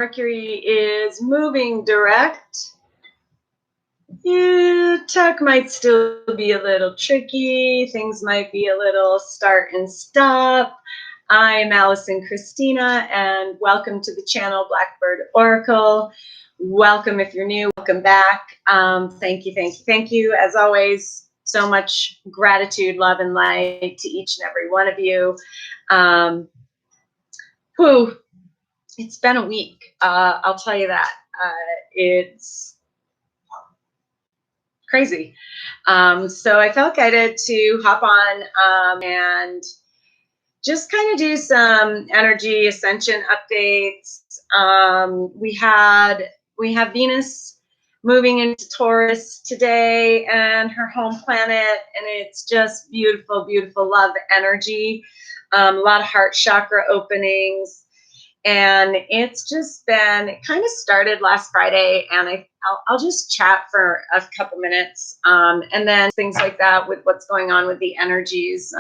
Mercury is moving direct. Yeah, talk might still be a little tricky. Things might be a little start and stop. I'm Allison Christina, and welcome to the channel Blackbird Oracle. Welcome if you're new. Welcome back. Thank you. As always, so much gratitude, love, and light to each and every one of you. It's been a week. I'll tell you that. It's crazy. So I felt guided to hop on and just kind of do some energy ascension updates. We have Venus moving into Taurus today and her home planet, and it's just beautiful, beautiful love energy. A lot of heart chakra openings. And it's just been, it kind of started last Friday, and I'll just chat for a couple minutes, and then things like that with what's going on with the energies.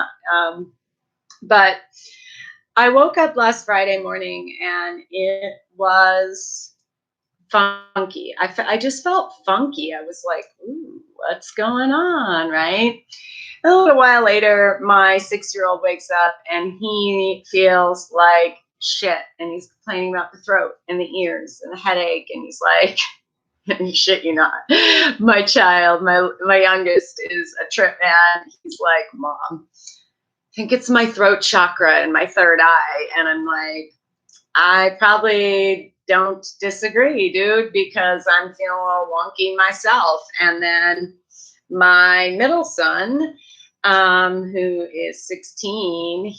But I woke up last Friday morning and it was funky. I just felt funky. I was like, ooh, what's going on, right? A little while later, my 6-year-old wakes up and he feels like shit, and he's complaining about the throat and the ears and the headache, and he's like, shit you not, my child, my youngest, is a trip, man. He's like, Mom, I think it's my throat chakra and my third eye. And I'm like, I probably don't disagree, dude, because I'm feeling a little wonky myself. And then my middle son, who is 16,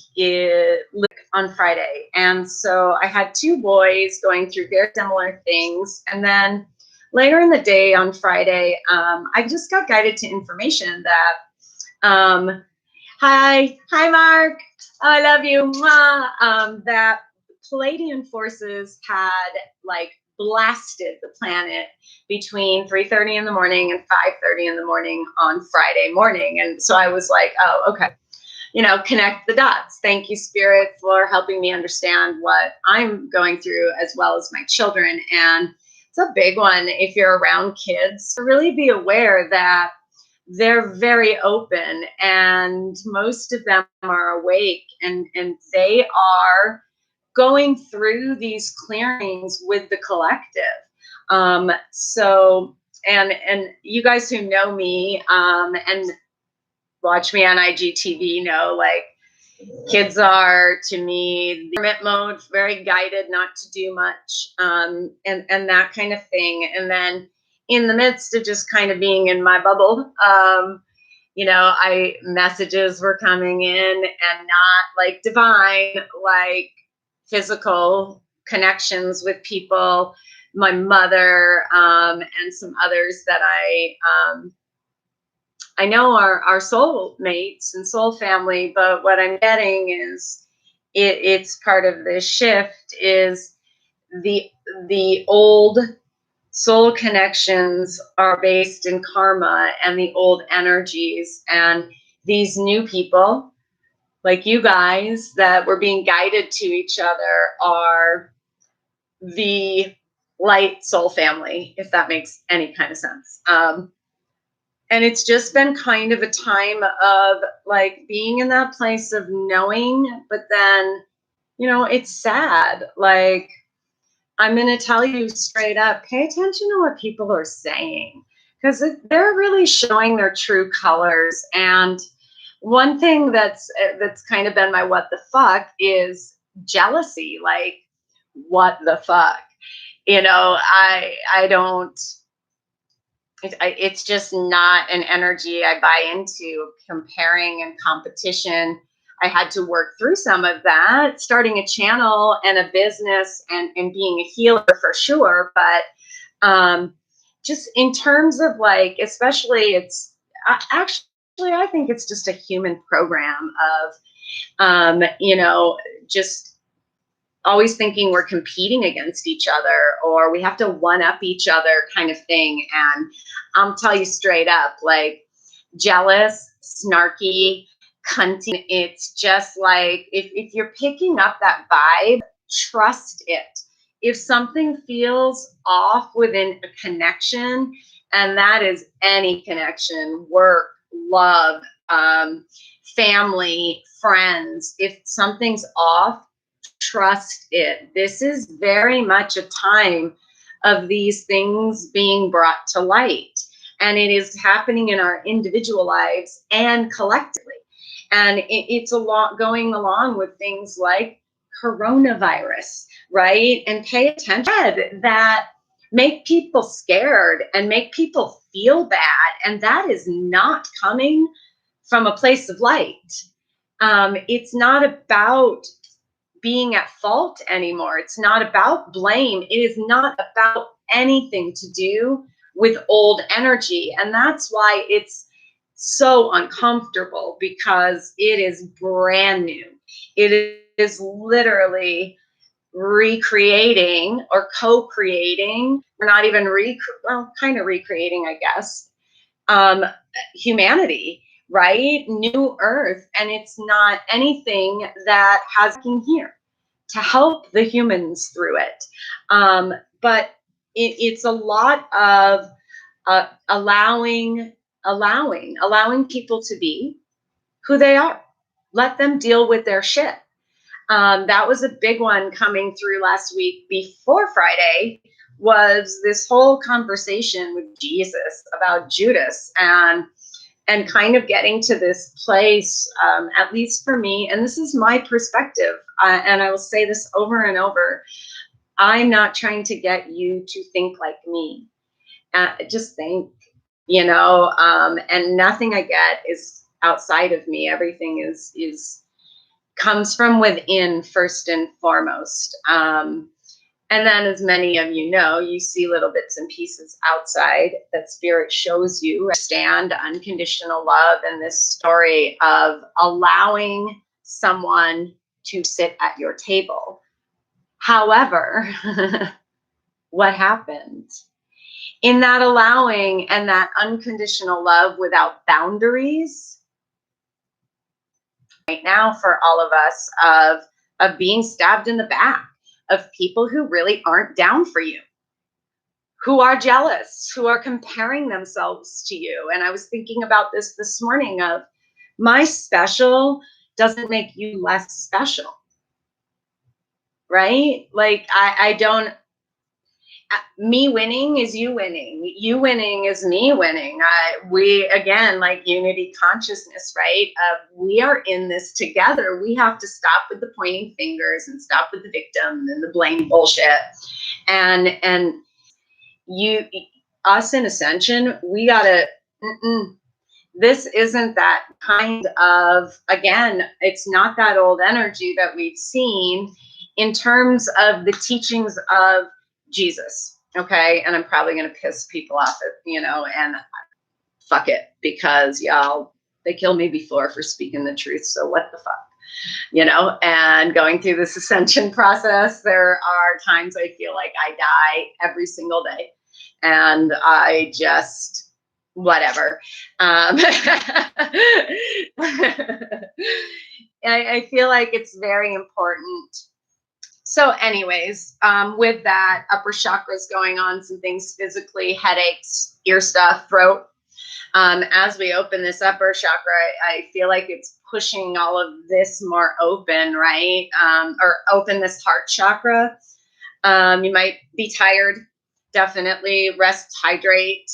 on Friday. And so I had two boys going through very similar things. And then later in the day on Friday, I just got guided to information that, hi Mark, I love you. That Palladian forces had like blasted the planet between 3:30 in the morning and 5:30 in the morning on Friday morning. And so I was like, oh, okay, connect the dots. Thank you, Spirit, for helping me understand what I'm going through as well as my children. And it's a big one if you're around kids, to really be aware that they're very open, and most of them are awake, and they are going through these clearings with the collective. So you guys who know me and watch me on IGTV know, like, kids are, to me, the hermit mode, very guided not to do much, and that kind of thing. And then in the midst of just kind of being in my bubble, messages were coming in, and not like divine, like physical connections with people, my mother, and some others that I know are soul mates and soul family. But what I'm getting is it's part of this shift is the old soul connections are based in karma and the old energies, and these new people like you guys that were being guided to each other are the light soul family, if that makes any kind of sense. And it's just been kind of a time of like being in that place of knowing, but then, it's sad. Like, I'm going to tell you straight up, pay attention to what people are saying, because they're really showing their true colors. And one thing that's kind of been my what the fuck is jealousy. Like, what the fuck? I don't, it's just not an energy I buy into. Comparing and competition, I had to work through some of that, starting a channel and a business and being a healer for sure. But just in terms of like, especially actually, I think it's just a human program of, just always thinking we're competing against each other or we have to one up each other kind of thing. And I'll tell you straight up, like, jealous, snarky, cunty. It's just like, if you're picking up that vibe, trust it. if something feels off within a connection, and that is any connection, work, love, family, friends, if something's off, trust it. This is very much a time of these things being brought to light. And it is happening in our individual lives and collectively. And it's a lot going along with things like coronavirus, right? And pay attention that make people scared and make people feel bad. And that is not coming from a place of light. It's not about being at fault anymore. It's not about blame. It is not about anything to do with old energy. And that's why it's so uncomfortable, because it is brand new. It is literally recreating or co-creating. We're not even kind of recreating, I guess, humanity, right? New earth. And it's not anything that has been here to help the humans through it. But it's a lot of allowing people to be who they are. Let them deal with their shit. That was a big one coming through last week before Friday, was this whole conversation with Jesus about Judas, and kind of getting to this place, at least for me, and this is my perspective, and I will say this over and over, I'm not trying to get you to think like me. Just think, and nothing I get is outside of me. Everything is comes from within first and foremost. And then, as many of you know, you see little bits and pieces outside that spirit shows you. Understand unconditional love and this story of allowing someone to sit at your table. However, what happened in that allowing and that unconditional love without boundaries right now for all of us, of being stabbed in the back, of people who really aren't down for you, who are jealous, who are comparing themselves to you. And I was thinking about this morning of my special doesn't make you less special, right? Like I don't, me winning is you winning. You winning is me winning. We, again, like unity consciousness, right? We are in this together. We have to stop with the pointing fingers and stop with the victim and the blame bullshit. And you, us in Ascension, we gotta, this isn't that kind of, again, it's not that old energy that we've seen in terms of the teachings of Jesus. Okay. And I'm probably going to piss people off, and fuck it, because they killed me before for speaking the truth. So what the fuck, and going through this ascension process, there are times I feel like I die every single day, and I just, whatever. I feel like it's very important. So anyways, with that, upper chakras going on, some things physically, headaches, ear stuff, throat. As we open this upper chakra, I feel like it's pushing all of this more open, right? Or open this heart chakra. You might be tired. Definitely rest, hydrate.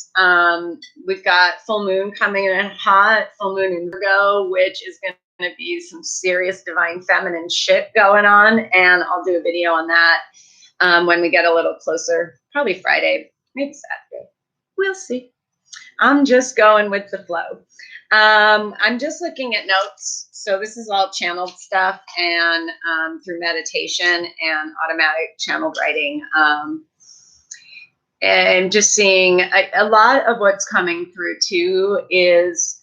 We've got full moon coming in hot, full moon in Virgo, which is going to be some serious divine feminine shit going on. And I'll do a video on that when we get a little closer, probably Friday, maybe Saturday. We'll see. I'm just going with the flow. I'm just looking at notes. So this is all channeled stuff, and through meditation and automatic channeled writing. And just seeing a lot of what's coming through too is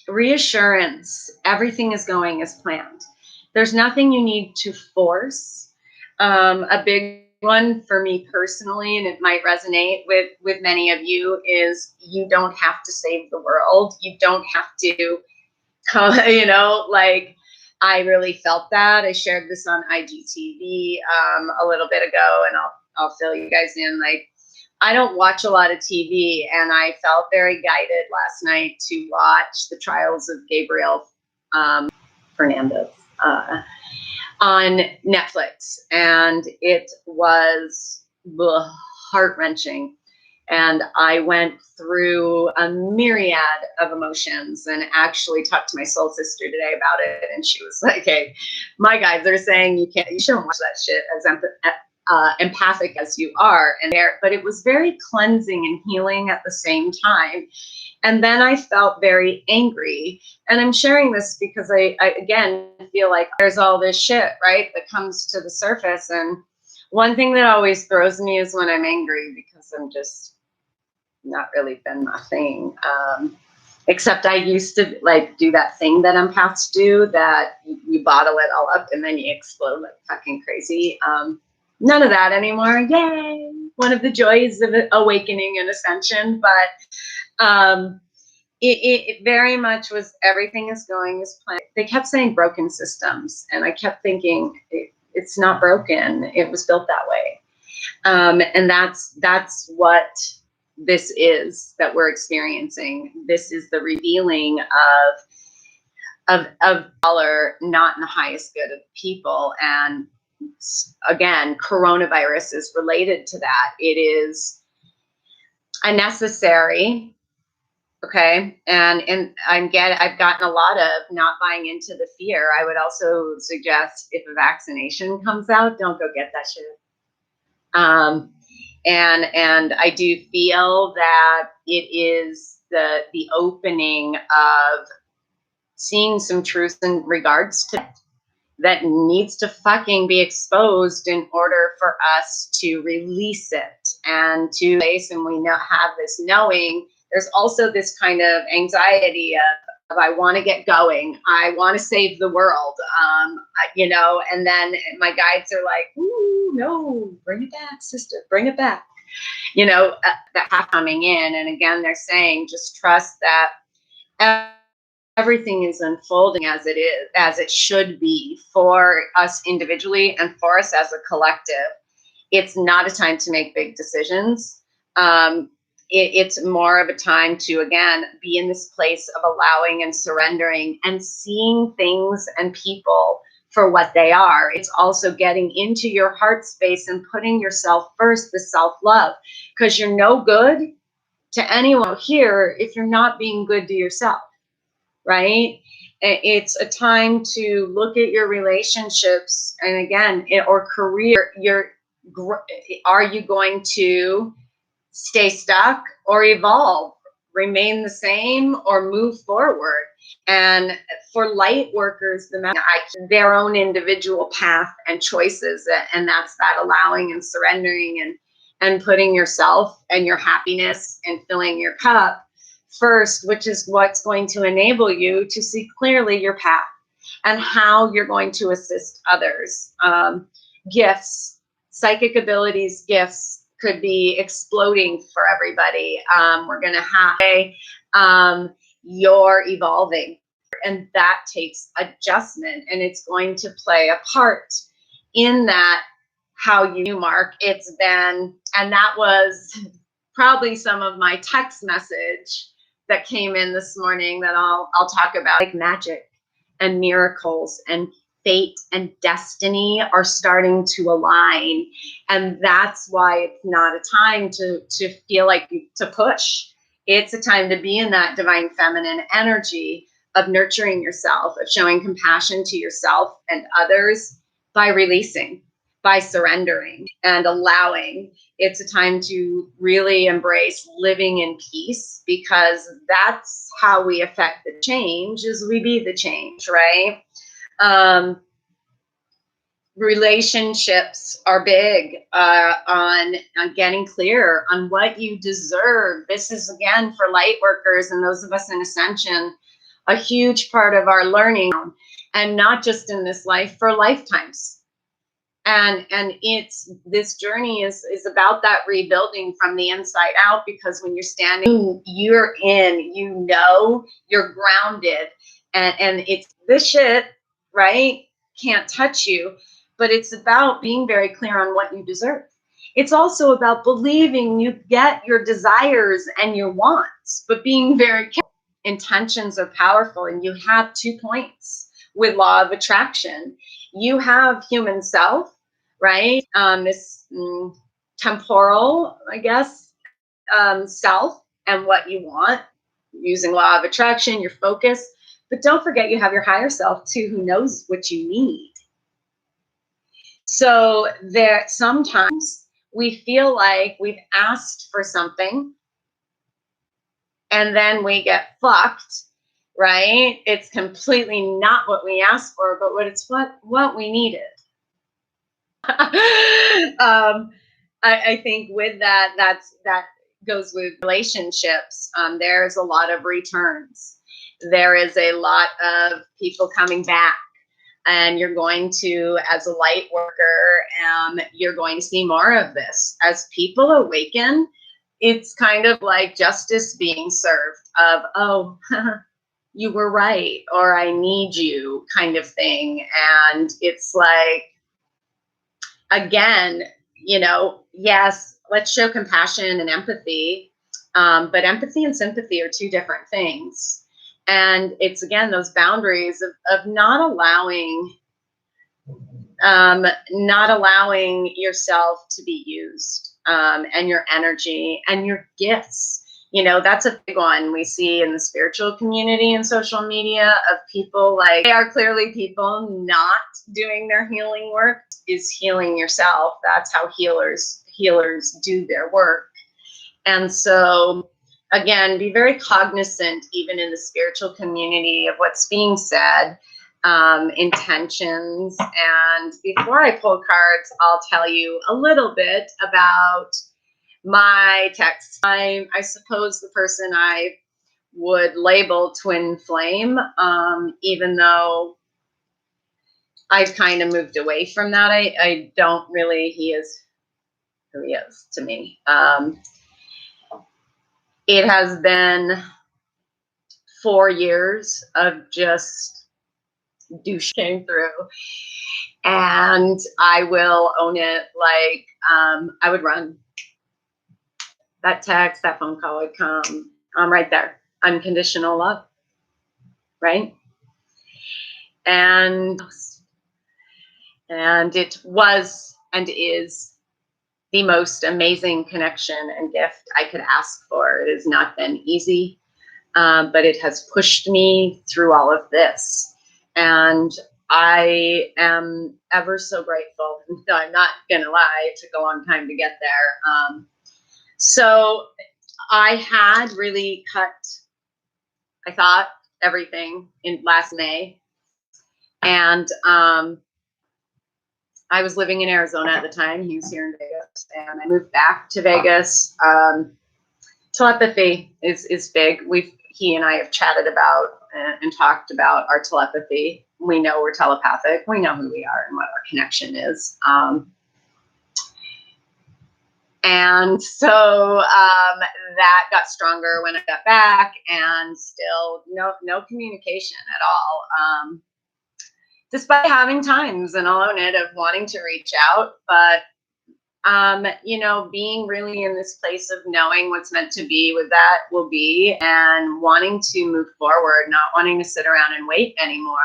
reassurance. Everything is going as planned. There's nothing you need to force. A big one for me personally, and it might resonate with many of you, is you don't have to save the world. You don't have to, I really felt that. I shared this on IGTV a little bit ago, and I'll fill you guys in. Like, I don't watch a lot of TV, and I felt very guided last night to watch the trials of Gabriel Fernandez on Netflix, and it was heart-wrenching. And I went through a myriad of emotions and actually talked to my soul sister today about it. And she was like, hey, my guys are saying you shouldn't watch that shit as empathic as you are. But it was very cleansing and healing at the same time. And then I felt very angry. And I'm sharing this because I again feel like there's all this shit, right, that comes to the surface. And one thing that always throws me is when I'm angry, because I'm just not really been my thing. Except I used to like do that thing that empaths do, that you bottle it all up and then you explode like fucking crazy. None of that anymore. Yay! One of the joys of awakening and ascension. But it very much was everything is going as planned. They kept saying broken systems, and I kept thinking it's not broken. It was built that way, and that's what this is that we're experiencing. This is the revealing of color, not in the highest good of people. And again, coronavirus is related to that. It is a necessary. Okay. And I've gotten a lot of not buying into the fear. I would also suggest if a vaccination comes out, don't go get that shit. And I do feel that it is the opening of seeing some truth in regards to that needs to fucking be exposed in order for us to release it and to place. And we have this knowing. There's also this kind of anxiety of I want to get going. I want to save the world, and then my guides are like, ooh, no, bring it back, sister, bring it back. That coming in. And again, they're saying, just trust that everything is unfolding as it should be for us individually and for us as a collective. It's not a time to make big decisions. It's more of a time to, again, be in this place of allowing and surrendering and seeing things and people for what they are. It's also getting into your heart space and putting yourself first, the self-love, because you're no good to anyone here if you're not being good to yourself, right? It's a time to look at your relationships, and again, or career. Are you going to stay stuck or evolve, remain the same, or move forward? And for light workers, their own individual path and choices, and that's that allowing and surrendering and putting yourself and your happiness and filling your cup first, which is what's going to enable you to see clearly your path and how you're going to assist others. Gifts, psychic abilities, gifts could be exploding for everybody. We're going to have you're evolving, and that takes adjustment, and it's going to play a part in that how you mark. It's been, and that was probably some of my text message that came in this morning that I'll talk about. Like magic and miracles and fate and destiny are starting to align. And that's why it's not a time to feel like to push. It's a time to be in that divine feminine energy of nurturing yourself, of showing compassion to yourself and others by releasing, by surrendering and allowing. It's a time to really embrace living in peace, because that's how we affect the change, is we be the change, right? Relationships are big on getting clear on what you deserve. This is, again, for light workers and those of us in ascension, a huge part of our learning, and not just in this life, for lifetimes. And it's, this journey is about that rebuilding from the inside out, because when you're standing, you're in, you're grounded, and it's this shit, right, can't touch you, but it's about being very clear on what you deserve. It's also about believing you get your desires and your wants, but being very careful. Intentions are powerful, and you have 2 points with law of attraction. You have human self, right? This temporal, I guess, self and what you want using law of attraction, your focus. But don't forget you have your higher self too, who knows what you need. So there sometimes we feel like we've asked for something and then we get fucked, right? It's completely not what we asked for, but what we needed. I think with that goes with relationships. There's a lot of returns. There is a lot of people coming back, and you're going to, as a light worker, you're going to see more of this as people awaken. It's kind of like justice being served of, oh, you were right, or I need you kind of thing. And it's like, again, yes, let's show compassion and empathy, but empathy and sympathy are 2 different things. And it's, again, those boundaries of not allowing yourself to be used, and your energy and your gifts. That's a big one we see in the spiritual community and social media, of people like, they are clearly people not doing their healing work. Is healing yourself. That's how healers do their work. And so, again, be very cognizant, even in the spiritual community, of what's being said, intentions. And before I pull cards, I'll tell you a little bit about my text. I suppose the person I would label twin flame, even though I've kind of moved away from that. I don't really, he is who he is to me. It has been 4 years of just douche came through, and I will own it. Like, I would run. That text, that phone call would come. I'm right there. Unconditional love, right? And it was and is the most amazing connection and gift I could ask for. It has not been easy, but it has pushed me through all of this. And I am ever so grateful. I'm not going to lie, it took a long time to get there. So I had really cut, I thought, everything in last May. And I was living in Arizona at the time. He was here in Vegas, and I moved back to Vegas. Telepathy is big. He and I have chatted about and talked about our telepathy. We know we're telepathic. We know who we are and what our connection is. And so that got stronger when I got back, and still no communication at all. Despite having times, and I'll own it, of wanting to reach out, but being really in this place of knowing what's meant to be with that will be, and wanting to move forward, not wanting to sit around and wait anymore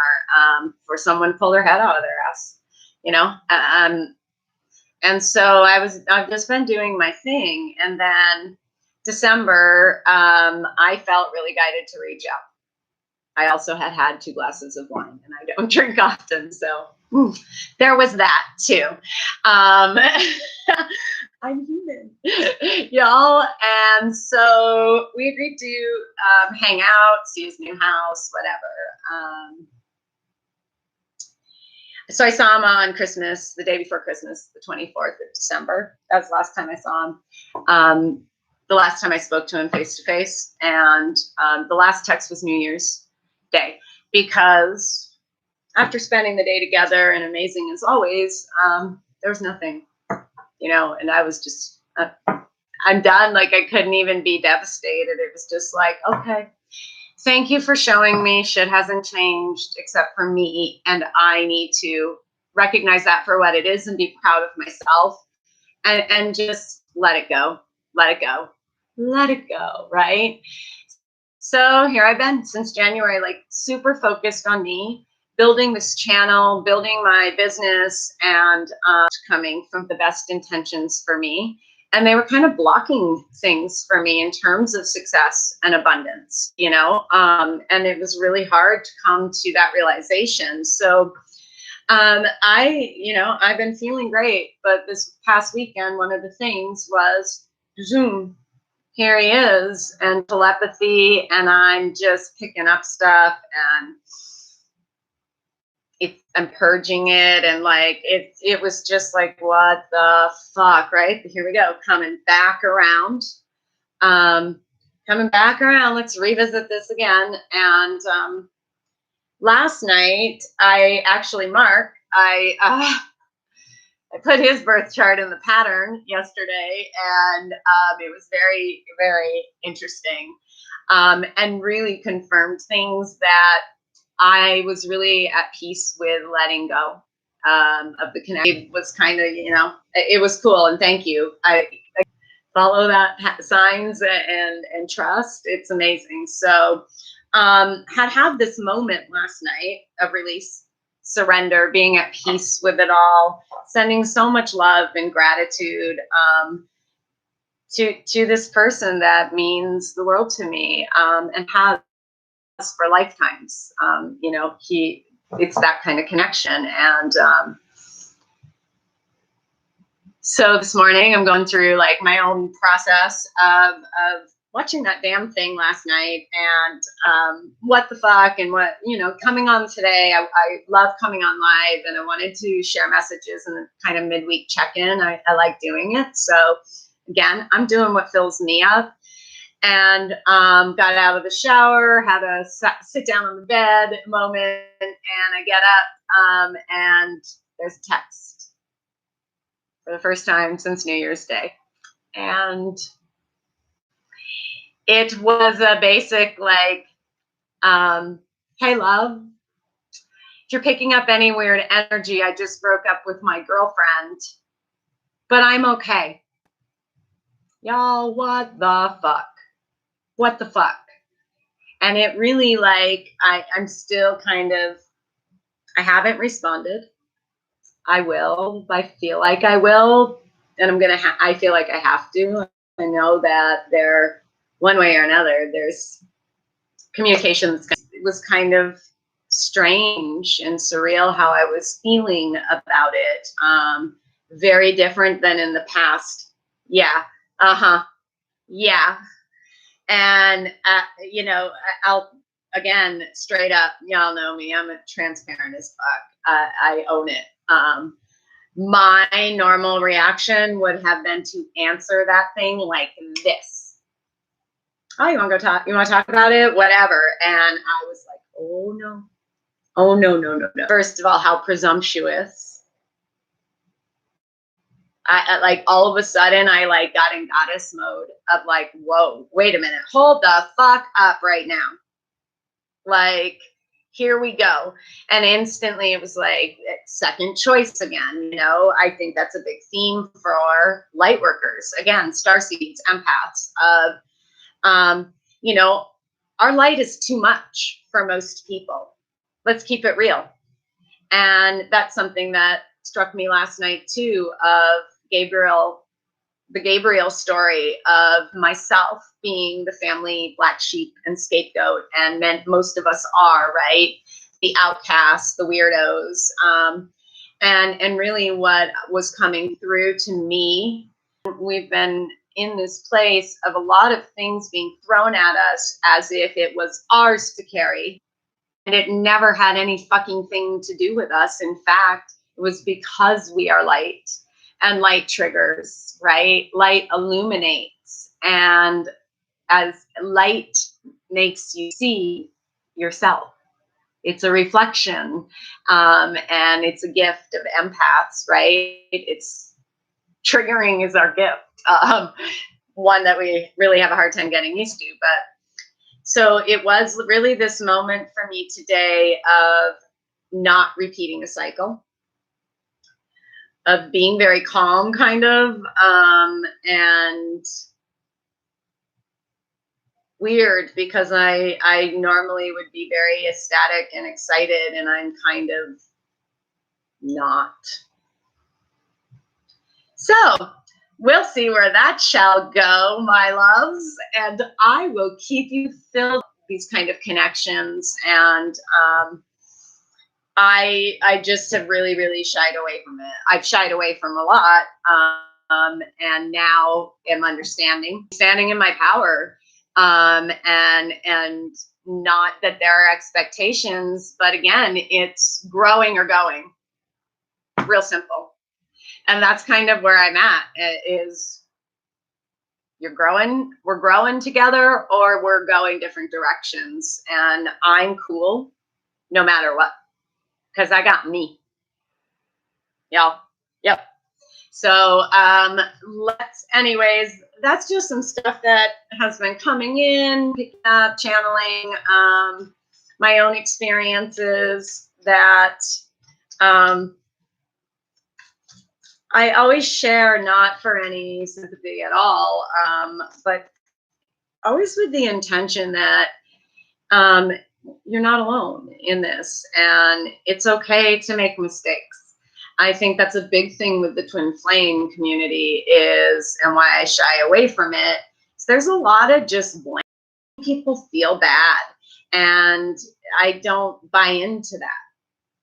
for someone to pull their head out of their ass, and so I've just been doing my thing. And then December, I felt really guided to reach out. I also had 2 glasses of wine, and I don't drink often, so there was that too. I'm human, y'all. And so we agreed to hang out, see his new house, whatever. So I saw him on Christmas, the day before Christmas, the 24th of December. That was the last time I saw him. The last time I spoke to him face to face. And the last text was New Year's Day, because after spending the day together, and amazing as always, there was nothing, and I was just, I'm done. Like, I couldn't even be devastated. It was just like, okay. thank you for showing me shit hasn't changed except for me. And I need to recognize that for what it is and be proud of myself and just let it go, let it go, let it go. Right. So here I've been since January, like super focused on me, building this channel, building my business, and coming from the best intentions for me. And they were kind of blocking things for me in terms of success and abundance, you know, and it was really hard to come to that realization. So I've been feeling great, but this past weekend, one of the things was Zoom. Here he is, and telepathy, and I'm just picking up stuff, and I'm purging it, and like it was just like, what the fuck, right? But here we go, coming back around. Let's revisit this again. And last night, I put his birth chart in the pattern yesterday, and it was very, very interesting, and really confirmed things that I was really at peace with letting go of the connection. It was kind of, it was cool, and thank you. I follow that signs and trust. It's amazing. So had this moment last night of release, surrender, being at peace with it all, sending so much love and gratitude to this person that means the world to me, and has for lifetimes. It's that kind of connection. And so this morning I'm going through like my own process of watching that damn thing last night, and what the fuck, and what, coming on today. I love coming on live, and I wanted to share messages and kind of midweek check-in. I like doing it. So again, I'm doing what fills me up, and got out of the shower, had a sit down on the bed moment, and I get up, and there's a text for the first time since New Year's Day. And it was a basic like, hey love, if you're picking up any weird energy, I just broke up with my girlfriend, but I'm okay. Y'all, what the fuck? What the fuck? And it really, like, I'm still kind of, I haven't responded. I will. I feel like I will. And I feel like I have to. I know that one way or another, there's communications. It was kind of strange and surreal how I was feeling about it. Very different than in the past. Yeah. Yeah. And, I'll, again, straight up, y'all know me, I'm a transparent as fuck. I own it. My normal reaction would have been to answer that thing like this. Oh, you want to go talk? You want to talk about it? Whatever. And I was like, oh no. Oh no, no, no, no. First of all, how presumptuous. I like all of a sudden I like got in goddess mode of like, whoa, wait a minute, hold the fuck up right now. Like, here we go. And instantly it was like second choice again. I think that's a big theme for light workers. Again, starseeds, empaths of, our light is too much for most people. Let's keep it real. And that's something that struck me last night too, of the Gabriel story of myself being the family black sheep and scapegoat, and most of us are, right? The outcasts, the weirdos, and really what was coming through to me. We've been in this place of a lot of things being thrown at us as if it was ours to carry, and it never had any fucking thing to do with us. In fact, it was because we are light, and light triggers, right? Light illuminates, and as light makes you see yourself, it's a reflection, and it's a gift of empaths, right? It's triggering is our gift, one that we really have a hard time getting used to. But So it was really this moment for me today of not repeating a cycle, of being very calm, kind of, and weird, because I normally would be very ecstatic and excited, and I'm kind of not. So we'll see where that shall go, my loves, and I will keep you filled with these kind of connections. And I just have really, really shied away from it. I've shied away from a lot, and now am standing in my power, and not that there are expectations, but again, it's growing or going. Real simple. And that's kind of where I'm at, is we're growing together, or we're going different directions. And I'm cool no matter what, because I got me. Y'all. Yep. So anyways, that's just some stuff that has been coming in, picking up, channeling, my own experiences that I always share, not for any sympathy at all, but always with the intention that you're not alone in this, and it's okay to make mistakes. I think that's a big thing with the twin flame community is, and why I shy away from it, is there's a lot of just blaming people feel bad, and I don't buy into that.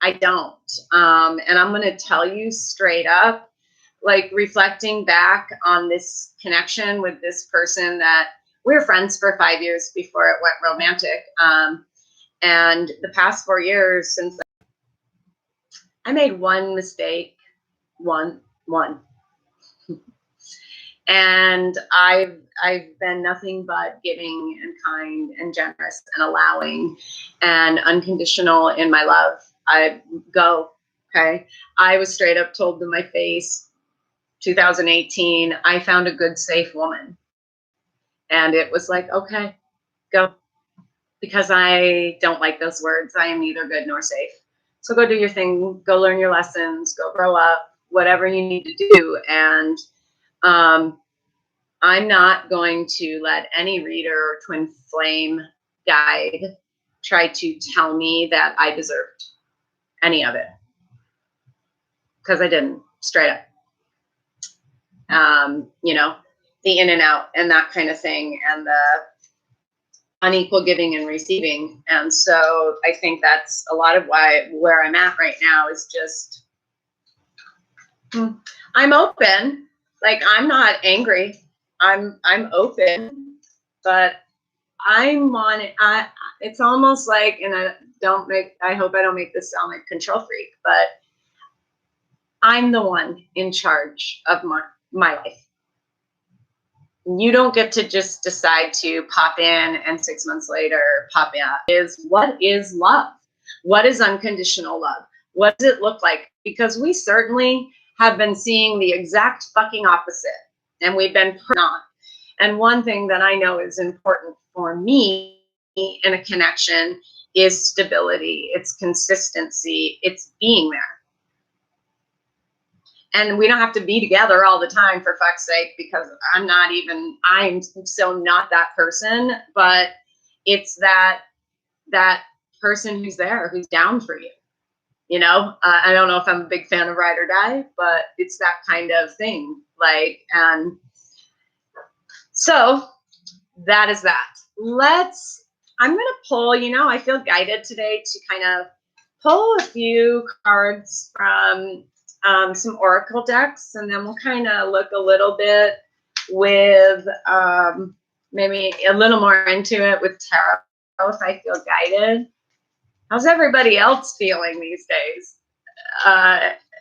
I don't. And I'm going to tell you straight up, like, reflecting back on this connection with this person that we were friends for 5 years before it went romantic. And the past 4 years since, I made one mistake, one. And I've been nothing but giving and kind and generous and allowing and unconditional in my love. Okay. I was straight up told to my face, 2018, I found a good, safe woman. And it was like, okay, go. Because I don't like those words. I am neither good nor safe. So go do your thing, go learn your lessons, go grow up, whatever you need to do. And I'm not going to let any reader or twin flame guide try to tell me that I deserved any of it, because I didn't, straight up. You know, the in and out and that kind of thing, and the unequal giving and receiving. And so I think that's a lot of where I'm at right now, is just, I'm open. Like, I'm not angry. I'm open, but I'm on it. It's almost like, and I hope I don't make this sound like control freak, but I'm the one in charge of my life. You don't get to just decide to pop in and 6 months later pop out. What is love? What is unconditional love? What does it look like? Because we certainly have been seeing the exact fucking opposite, and we've been put on. And one thing that I know is important for me in a connection is stability. It's consistency. It's being there. And we don't have to be together all the time, for fuck's sake, because I'm so not that person, but it's that person who's there, who's down for you. You know, I don't know if I'm a big fan of ride or die, but it's that kind of thing. Like, and so that is that. I'm going to pull, I feel guided today to kind of pull a few cards from some oracle decks, and then we'll kind of look a little bit with maybe a little more into it with tarot if I feel guided. How's everybody else feeling these days?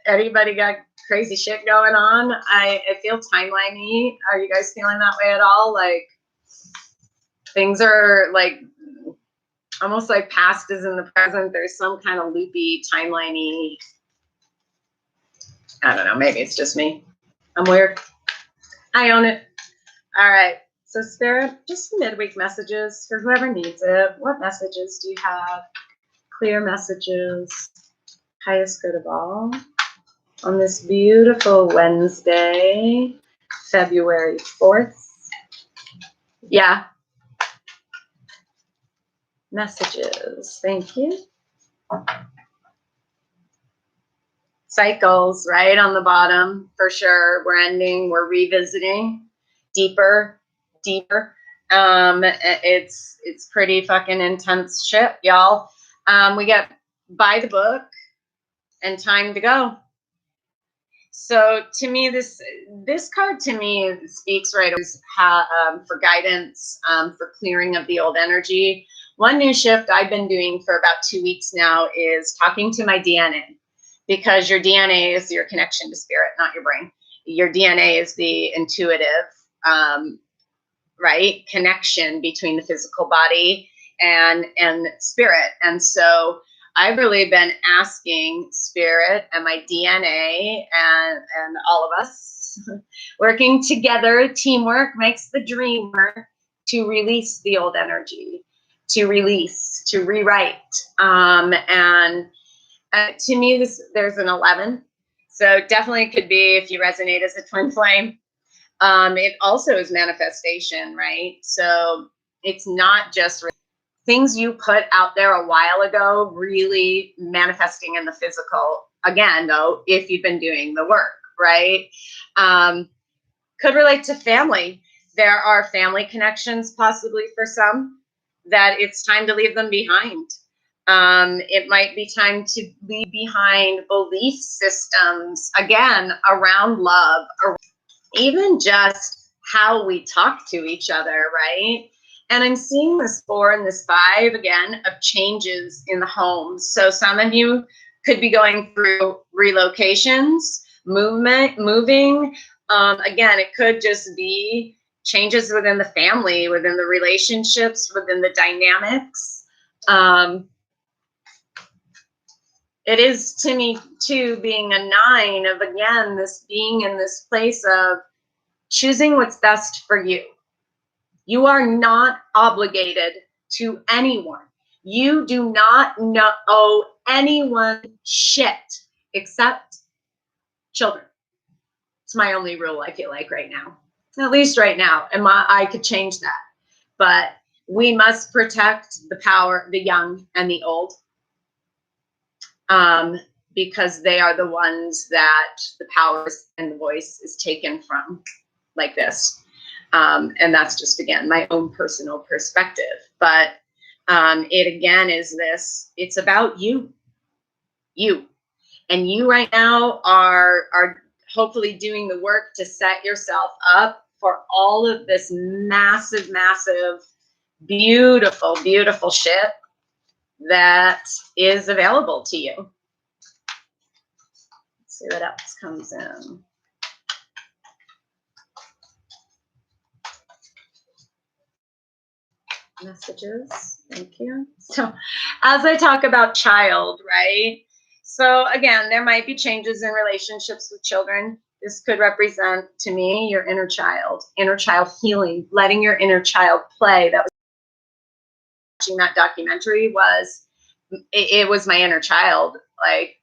Anybody got crazy shit going on? I feel timeliney. Are you guys feeling that way at all? Like, things are like almost like past is in the present. There's some kind of loopy, timeliney. I don't know. Maybe it's just me. I'm weird. I own it. All right. So Spirit, just some midweek messages for whoever needs it. What messages do you have? Clear messages, highest good of all. On this beautiful Wednesday, February 4th. Yeah. Messages. Thank you. Cycles, right on the bottom, for sure. We're ending, we're revisiting deeper. It's pretty fucking intense shit, y'all. We get by the book and time to go. So to me, this card to me speaks right for guidance, for clearing of the old energy. One new shift I've been doing for about 2 weeks now is talking to my DNA, because your DNA is your connection to spirit, not your brain. Your DNA is the intuitive, right, connection between the physical body and spirit. And so I've really been asking spirit and my DNA and all of us working together, teamwork makes the dream work, to release the old energy, to release, to rewrite. And to me, there's an 11. So definitely could be, if you resonate as a twin flame. It also is manifestation, right? So it's not just things you put out there a while ago, really manifesting in the physical again, though, if you've been doing the work, right? Could relate to family. There are family connections possibly for some that it's time to leave them behind. It might be time to leave behind belief systems, again, around love, or even just how we talk to each other, right? And I'm seeing this 4 and this 5 again of changes in the home. So some of you could be going through relocations, moving. Again, it could just be changes within the family, within the relationships, within the dynamics. It is, to me, too, being a 9 of, again, this being in this place of choosing what's best for you. You are not obligated to anyone. You do not owe anyone shit except children. It's my only rule, I feel like, right now. At least right now. And I could change that. But we must protect the power, the young and the old. Because they are the ones that the power and the voice is taken from, like this. And that's just, again, my own personal perspective. But it, again, is this, it's about you. And you right now are hopefully doing the work to set yourself up for all of this massive, beautiful, beautiful shit that is available to you. Let's see what else comes in. Messages. Thank you. So as I talk about child, right? So again, there might be changes in relationships with children. This could represent, to me, your inner child healing, letting your inner child play. That was watching that documentary it was my inner child, like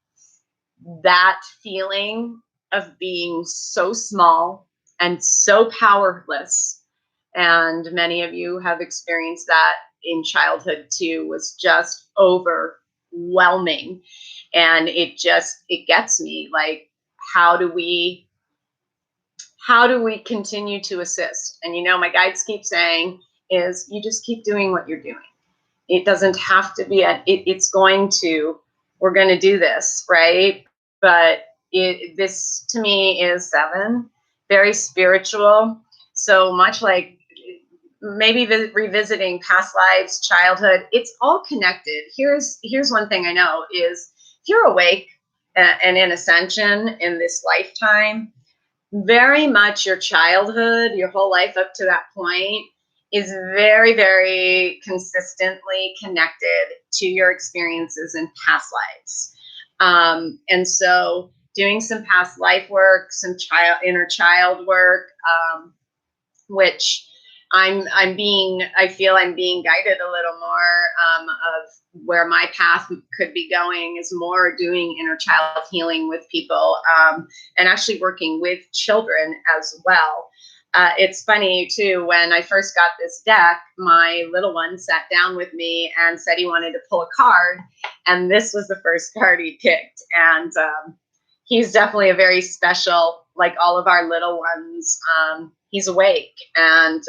that feeling of being so small and so powerless. And many of you have experienced that in childhood too, was just overwhelming. And it gets me, like, how do we continue to assist? And, my guides keep saying is, you just keep doing what you're doing. It doesn't have to be we're going to do this, right? But this to me is 7, very spiritual. So much like maybe revisiting past lives, childhood, it's all connected. Here's one thing I know is, if you're awake and in ascension in this lifetime, very much your childhood, your whole life up to that point, is very, very consistently connected to your experiences in past lives. And so doing some past life work, some inner child work, which I feel I'm being guided a little more, of where my path could be going is more doing inner child healing with people, and actually working with children as well. It's funny too, when I first got this deck, my little one sat down with me and said he wanted to pull a card, and this was the first card he picked. And he's definitely a very special, like all of our little ones. He's awake, and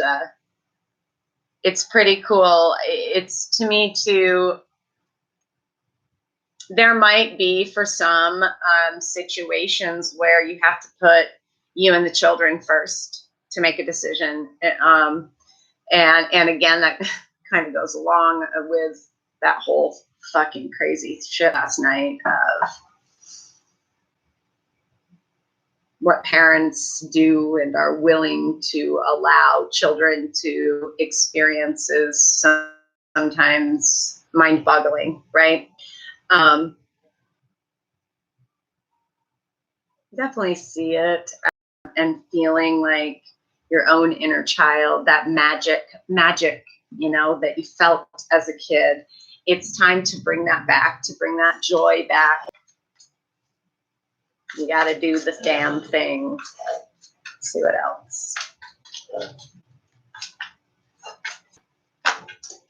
it's pretty cool. It's, to me too, there might be for some situations where you have to put you and the children first to make a decision. And again, that kind of goes along with that whole fucking crazy shit last night of what parents do and are willing to allow children to experience is sometimes mind-boggling, right? Definitely see it, and feeling like your own inner child, that magic, that you felt as a kid. It's time to bring that back, to bring that joy back. You got to do the damn thing. Let's see what else.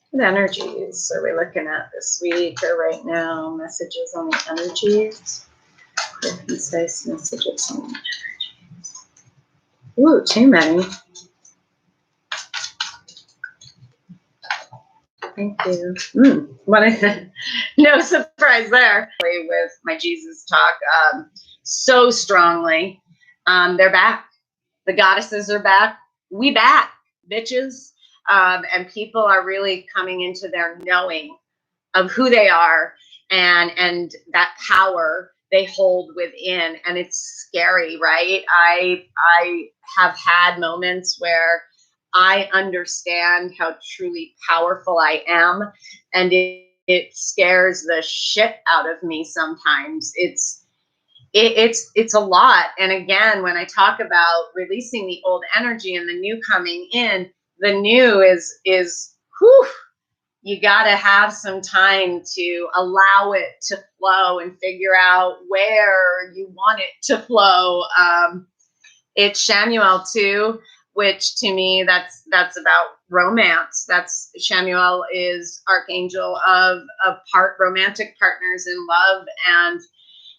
What energies are we looking at this week or right now? Messages on the energies. Concise messages on the energies. Ooh, too many. Thank you. No surprise there. With my Jesus talk, so strongly. They're back. The goddesses are back. We back, bitches. And people are really coming into their knowing of who they are, and that power they hold within. And it's scary, right? I have had moments where I understand how truly powerful I am, and it scares the shit out of me sometimes. It's a lot. And again, when I talk about releasing the old energy and the new coming in, the new is whew, you got to have some time to allow it to flow and figure out where you want it to flow. It's Shamuel too, which to me, that's about romance. That's Shamuel is archangel of part romantic partners in love. And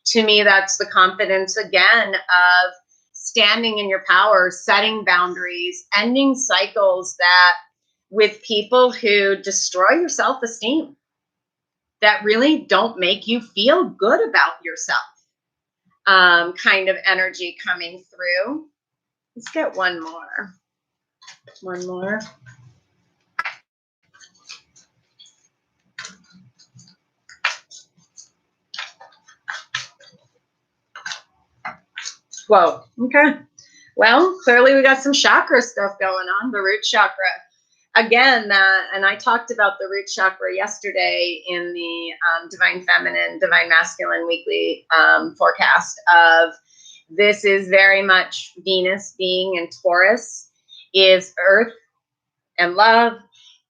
to me, that's the confidence again of standing in your power, setting boundaries, ending cycles that with people who destroy your self-esteem, that really don't make you feel good about yourself, kind of energy coming through. Let's get one more. One more. Whoa. Okay. Well, clearly we got some chakra stuff going on. The root chakra. Again, and I talked about the root chakra yesterday in the Divine Feminine, Divine Masculine weekly forecast of this is very much Venus being in Taurus is earth and love.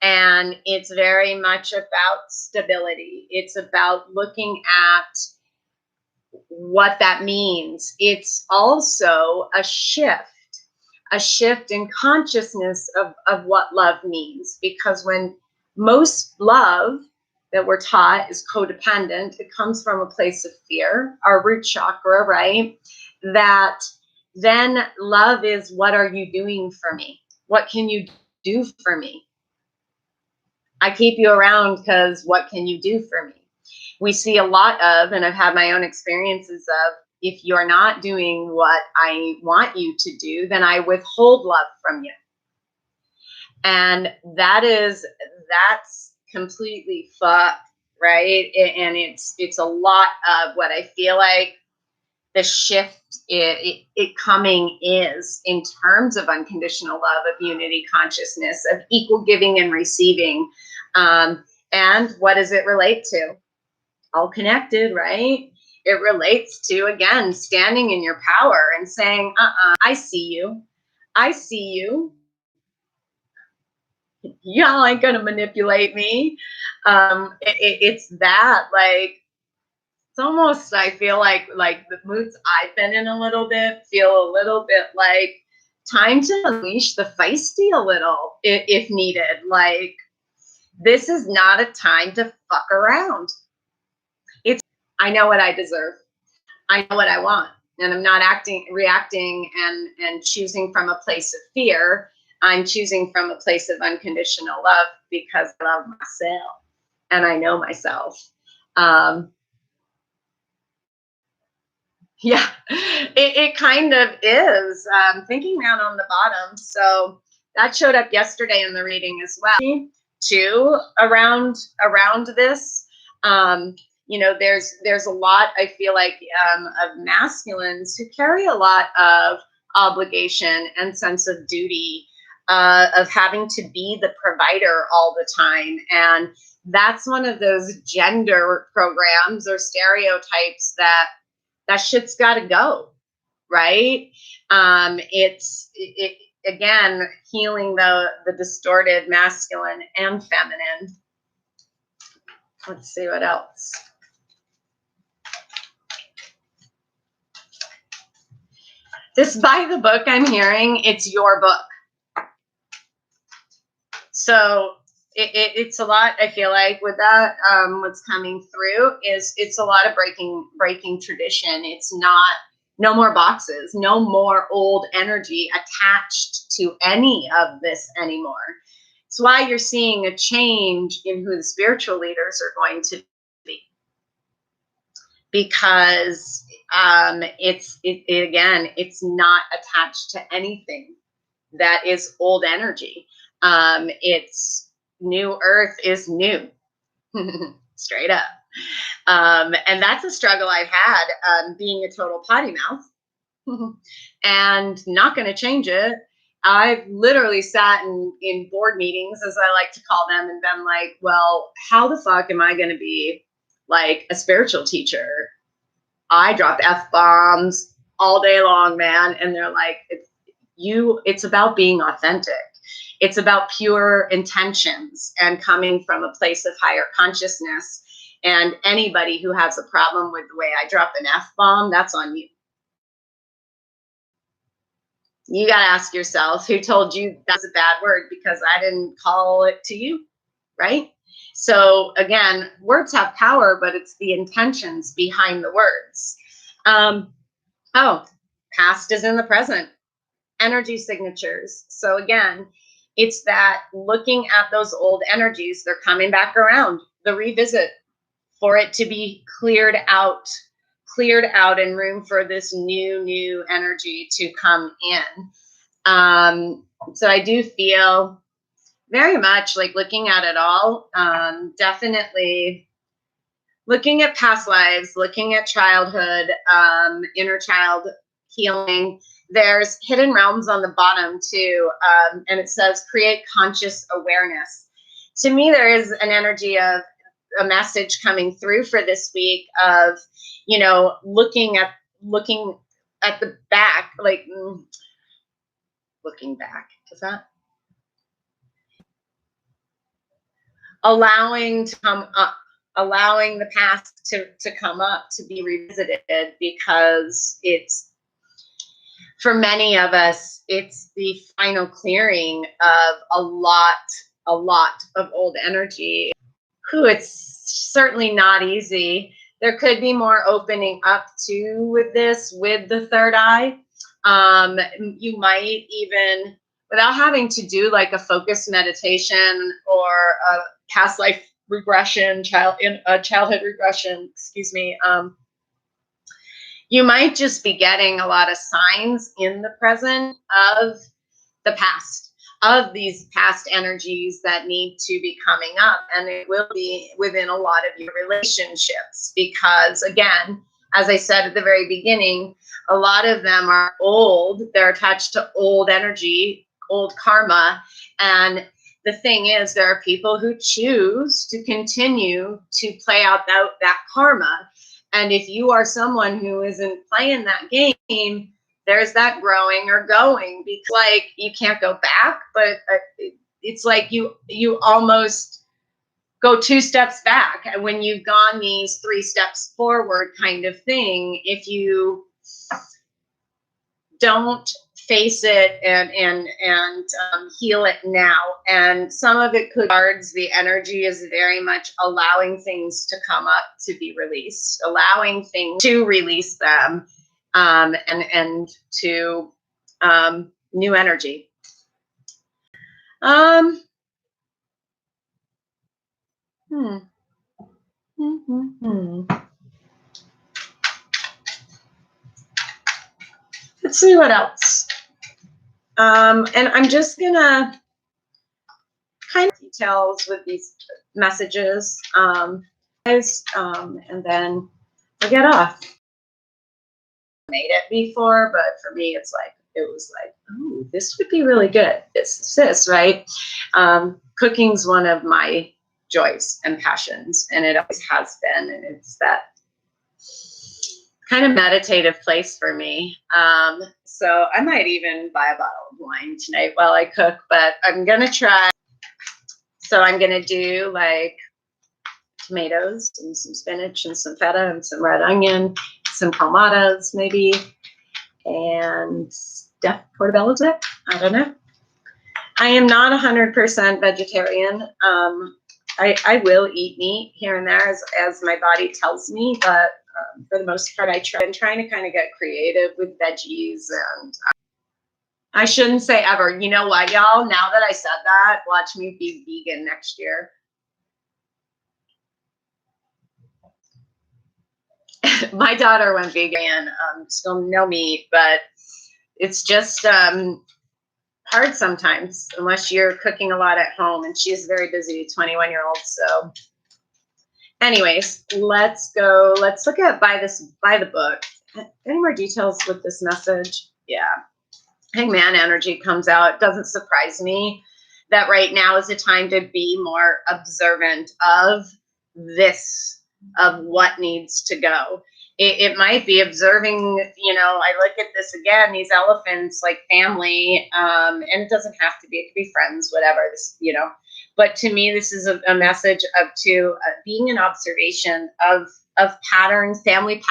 And it's very much about stability. It's about looking at what that means. It's also a shift in consciousness of what love means. Because when most love that we're taught is codependent, it comes from a place of fear, our root chakra, right? That then love is, what are you doing for me? What can you do for me? I keep you around because what can you do for me? We see a lot of, and I've had my own experiences of, if you're not doing what I want you to do, then I withhold love from you. And that's completely fucked, right? And it's a lot of what I feel like the shift it coming is in terms of unconditional love, of unity consciousness, of equal giving and receiving. And what does it relate to? All connected, right? It relates to, again, standing in your power and saying, I see you. I see you. Y'all ain't gonna manipulate me. It's that, like, it's almost, I feel like the moods I've been in a little bit feel a little bit like time to unleash the feisty a little if needed. Like, this is not a time to fuck around. It's, I know what I deserve. I know what I want. And I'm not reacting and choosing from a place of fear. I'm choosing from a place of unconditional love because I love myself and I know myself. Um, Yeah, it kind of is. Thinking down on the bottom. So that showed up yesterday in the reading as well, too, around this. There's a lot, I feel like, of masculines who carry a lot of obligation and sense of duty, of having to be the provider all the time. And that's one of those gender programs or stereotypes that shit's got to go, right? It's again healing the distorted masculine and feminine. Let's see what else. This by the book I'm hearing, it's your book. So it's a lot, I feel like, with that. What's coming through is it's a lot of breaking tradition. It's not, no more boxes, no more old energy attached to any of this anymore. It's why you're seeing a change in who the spiritual leaders are going to be, because again, it's not attached to anything that is old energy. It's new earth is new. Straight up. And that's a struggle I've had, being a total potty mouth and not going to change it. I've literally sat in board meetings, as I like to call them, and been like, well, how the fuck am I going to be like a spiritual teacher? I drop F-bombs all day long, man. And they're like, it's about being authentic. It's about pure intentions and coming from a place of higher consciousness. And anybody who has a problem with the way I drop an F-bomb, that's on you. You got to ask yourself, who told you that's a bad word? Because I didn't call it to you, right? So again, words have power, but it's the intentions behind the words. Past is in the present. Energy signatures. So again, it's that looking at those old energies, they're coming back around, the revisit, for it to be cleared out and room for this new energy to come in. So I do feel very much like looking at it all, definitely looking at past lives, looking at childhood, inner child healing. There's hidden realms on the bottom too, and it says create conscious awareness. To me, there is an energy of a message coming through for this week of, looking at the back, like looking back. Is that allowing to come up? Allowing the past to come up, to be revisited, because it's, for many of us, it's the final clearing of a lot of old energy. It's certainly not easy. There could be more opening up to with this, with the third eye. You might even, without having to do like a focused meditation or a past life regression, childhood regression, excuse me, you might just be getting a lot of signs in the present of the past, of these past energies that need to be coming up. And it will be within a lot of your relationships, because again, as I said at the very beginning, a lot of them are old. They're attached to old energy, old karma. And the thing is, there are people who choose to continue to play out that karma. And if you are someone who isn't playing that game, there's that growing or going, because like you can't go back, but it's like you almost go 2 steps back when you've gone these 3 steps forward kind of thing. If you don't face it and heal it now, and some of it could cards, the energy is very much allowing things to come up to be released, allowing things to release them, and to new energy. Let's see what else. And I'm just gonna kind of details with these messages, and then we'll get off. Made it before, but for me, it was like, oh, this would be really good. This, right? Cooking's one of my joys and passions, and it always has been, and it's that kind of meditative place for me. So I might even buy a bottle of wine tonight while I cook, but I'm gonna try. So I'm gonna do like tomatoes and some spinach and some feta and some red onion, some palmadas maybe, and stuffed portobello's it. I don't know. I am not 100% vegetarian. I will eat meat here and there as my body tells me, but for the most part, I'm trying to kind of get creative with veggies, and I shouldn't say ever. You know what, y'all? Now that I said that, watch me be vegan next year. My daughter went vegan, still no meat, but it's just hard sometimes unless you're cooking a lot at home, and she's very busy, 21-year-old. So anyways, let's go. Let's look at by the book. Any more details with this message? Yeah. Hangman energy comes out. It doesn't surprise me that right now is the time to be more observant of this, of what needs to go. It might be observing, I look at this again, these elephants, like family, and it doesn't have to be, it could be friends, whatever, this, but to me, this is a message of being an observation of patterns, family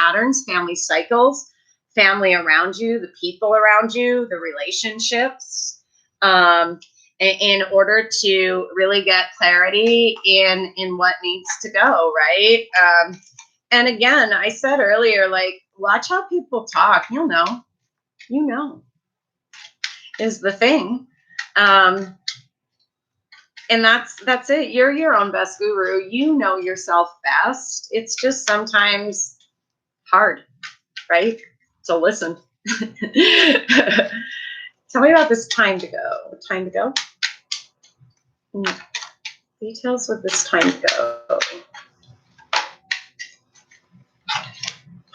cycles, family around you, the people around you, the relationships, in order to really get clarity in what needs to go, right? And again, I said earlier, like, watch how people talk. You know, is the thing. And that's it. You're your own best guru. You know yourself best. It's just sometimes hard, right? So listen. Tell me about this time to go. Time to go? Details with this time to go.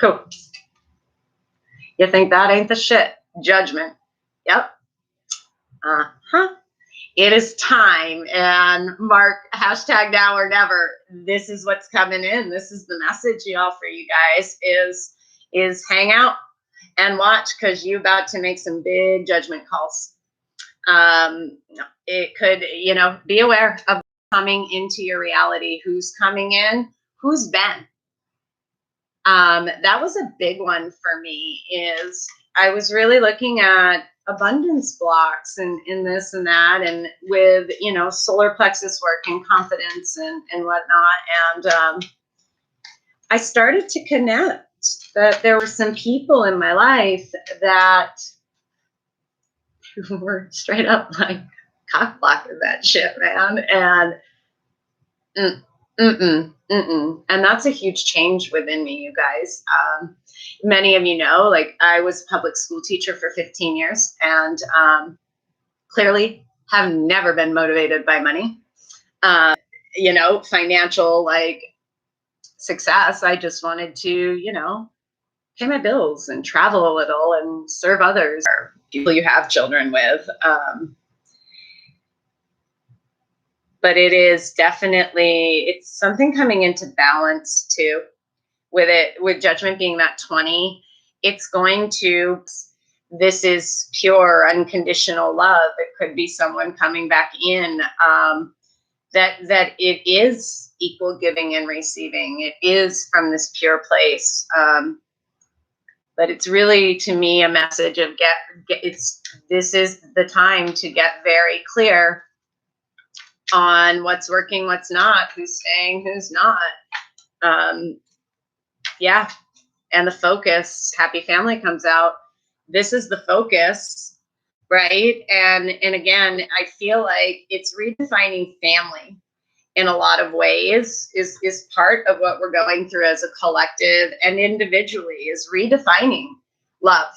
Cool. You think that ain't the shit? Judgment. Yep. It is time. And mark #now or never. This is what's coming in. This is the message, y'all, for you guys is hang out and watch, because you're about to make some big judgment calls. It could, be aware of coming into your reality. Who's coming in? Who's been? That was a big one for me. Is I was really looking at abundance blocks and in this and that, and with solar plexus work and confidence and whatnot, and I started to connect that there were some people in my life that were straight up like cock blocking that shit, man, and and that's a huge change within me, you guys. Many of you know, like, I was a public school teacher for 15 years, and clearly have never been motivated by money, financial, like, success. I just wanted to, pay my bills and travel a little and serve others or people you have children with. But it is definitely, it's something coming into balance too, with judgment being that 20. It's going to, this is pure, unconditional love. It could be someone coming back in, that it is equal giving and receiving. It is from this pure place. But it's really, to me, a message of this is the time to get very clear on what's working, what's not, who's staying, who's not. Yeah. And the focus, happy family comes out. This is the focus, right? And again, I feel like it's redefining family in a lot of ways is part of what we're going through as a collective and individually, is redefining love,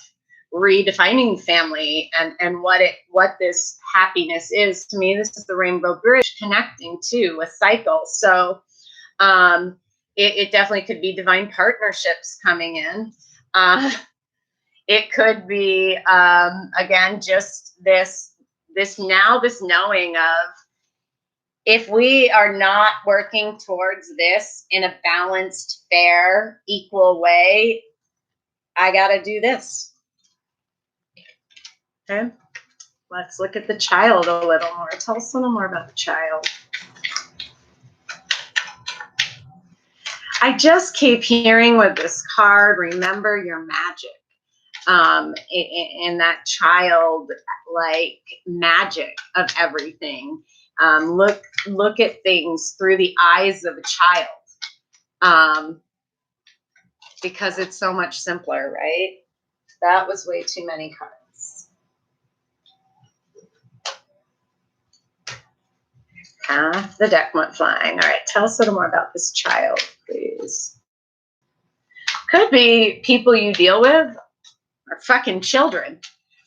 redefining family, and what this happiness is. To me, this is the rainbow bridge connecting to a cycle. So it definitely could be divine partnerships coming in. It could be, again, just this knowing of, if we are not working towards this in a balanced, fair, equal way, I got to do this. Okay. Let's look at the child a little more. Tell us a little more about the child. I just keep hearing with this card, remember your magic. In that child, like magic of everything. Look at things through the eyes of a child, because it's so much simpler, right? That was way too many cards. The deck went flying. All right, tell us a little more about this child, please. Could be people you deal with are fucking children,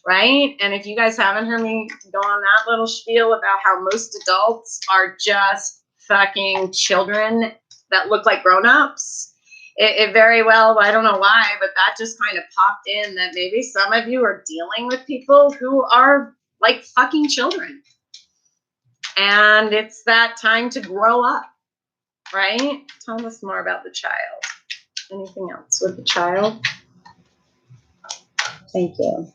right? And if you guys haven't heard me go on that little spiel about how most adults are just fucking children that look like grown-ups, it very well, I don't know why, but that just kind of popped in, that maybe some of you are dealing with people who are like fucking children. And it's that time to grow up, right? Tell us more about the child. Anything else with the child? Thank you.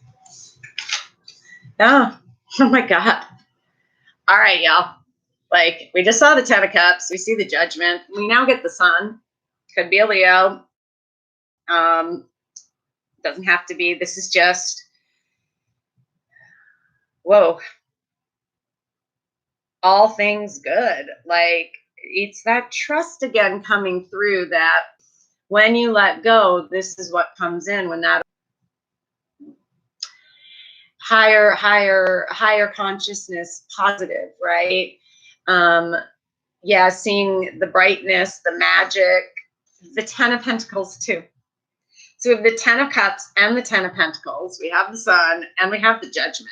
Oh my God. All right, y'all. Like, we just saw the 10 of Cups. We see the Judgment. We now get the Sun. Could be a Leo. Doesn't have to be. This is just, whoa. All things good. Like, it's that trust again coming through, that when you let go, this is what comes in. When that higher consciousness, positive, right? Yeah, seeing the brightness, the magic, the 10 of Pentacles too. So we have the 10 of Cups and the 10 of Pentacles. We have the Sun and we have the Judgment.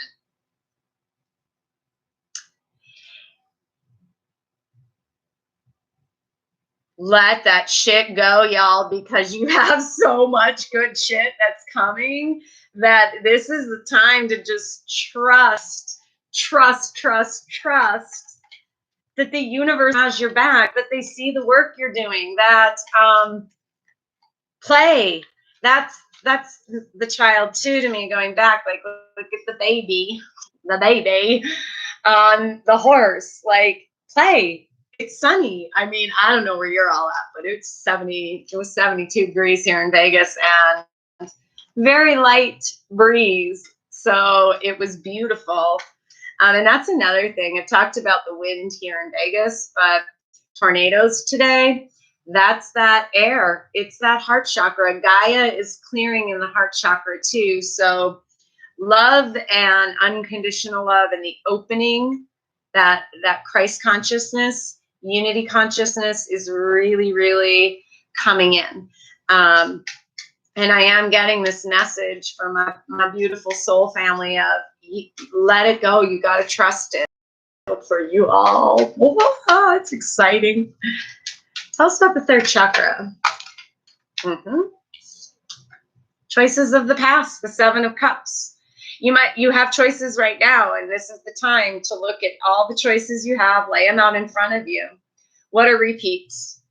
Let that shit go, y'all, because you have so much good shit that's coming, that this is the time to just trust that the universe has your back, that they see the work you're doing, that play. That's the child too, to me, going back, like, look at the baby on the horse, like, play. It's sunny. I mean, I don't know where you're all at, but it was 72 degrees here in Vegas and very light breeze. So it was beautiful. And that's another thing. I've talked about the wind here in Vegas, but tornadoes today, that's that air. It's that heart chakra. Gaia is clearing in the heart chakra too. So love and unconditional love and the opening, that Christ consciousness, unity consciousness is really, really coming in. And I am getting this message from my beautiful soul family of, let it go. You got to trust it. For you all. Oh, it's exciting. Tell us about the third chakra. Choices of the past, the 7 of Cups. You have choices right now, and this is the time to look at all the choices you have, lay them out in front of you. What are repeats?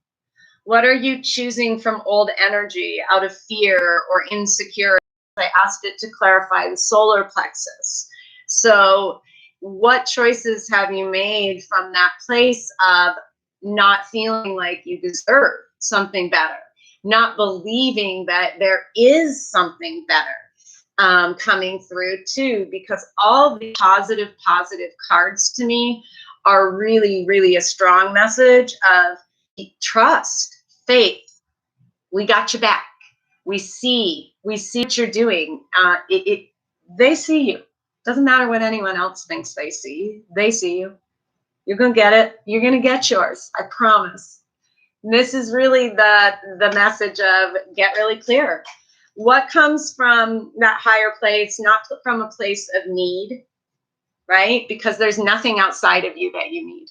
What are you choosing from old energy out of fear or insecurity? I asked it to clarify the solar plexus. So what choices have you made from that place of not feeling like you deserve something better, not believing that there is something better coming through too? Because all the positive cards to me are really, really a strong message of trust, faith. We got your back. We see what you're doing. They see you. Doesn't matter what anyone else thinks they see. They see you. You're gonna get it. You're gonna get yours. I promise. And this is really the message of get really clear. What comes from that higher place, not from a place of need, right? Because there's nothing outside of you that you need.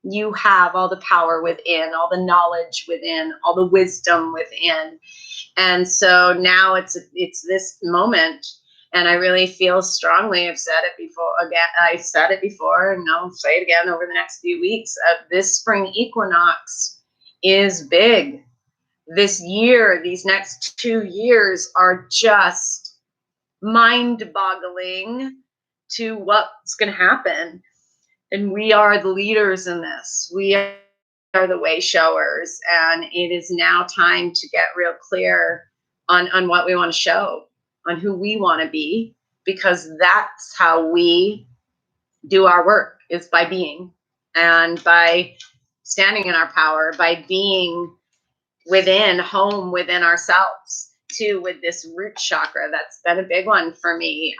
You have all the power within, all the knowledge within, all the wisdom within. And so now it's this moment, and I really feel strongly, I've said it before, and I'll say it again over the next few weeks, of this spring equinox is big. This year, these next 2 years are just mind-boggling to what's going to happen. And we are the leaders in this. We are the way showers. And it is now time to get real clear on what we want to show, on who we want to be, because that's how we do our work, is by being, and by standing in our power, by being within, home within ourselves too, with this root chakra. That's been a big one for me,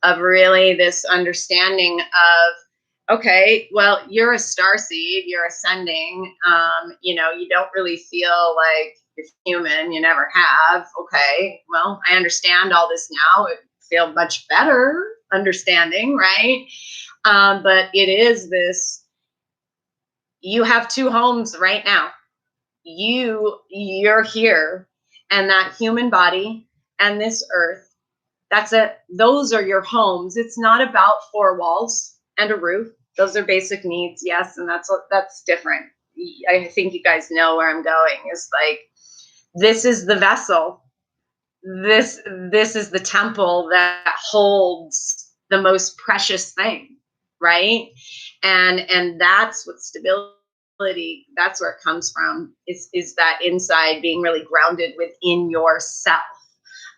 of really this understanding of, okay, well, you're a starseed, you're ascending, you don't really feel like you're human, you never have. Okay, well, I understand all this now. I feel much better understanding, right? But it is this, you have 2 homes right now. You're here, and that human body and this earth, that's it. Those are your homes. It's not about 4 walls and a roof. Those are basic needs, yes, and that's different. I think you guys know where I'm going. Is like, this is the vessel. This is the temple that holds the most precious thing, right? And that's what stability, that's where it comes from, is that inside, being really grounded within yourself,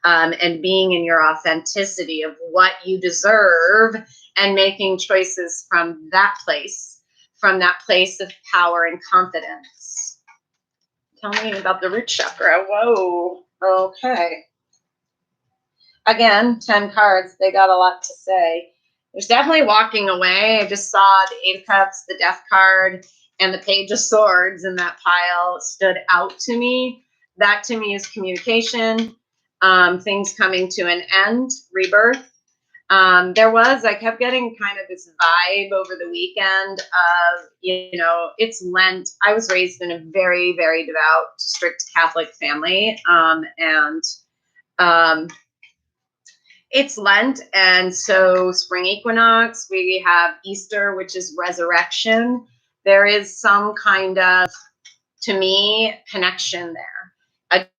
and being in your authenticity of what you deserve, and making choices from that place of power and confidence. Tell me about the root chakra. Whoa. Okay. Again, 10 cards. They got a lot to say. There's definitely walking away. I just saw the 8 of Cups, the Death card, and the Page of Swords in that pile stood out to me. That to me is communication, things coming to an end, rebirth. I kept getting kind of this vibe over the weekend of, it's Lent. I was raised in a very, very devout, strict Catholic family. It's Lent, and so spring equinox, we have Easter, which is resurrection. There is some kind of, to me, connection there.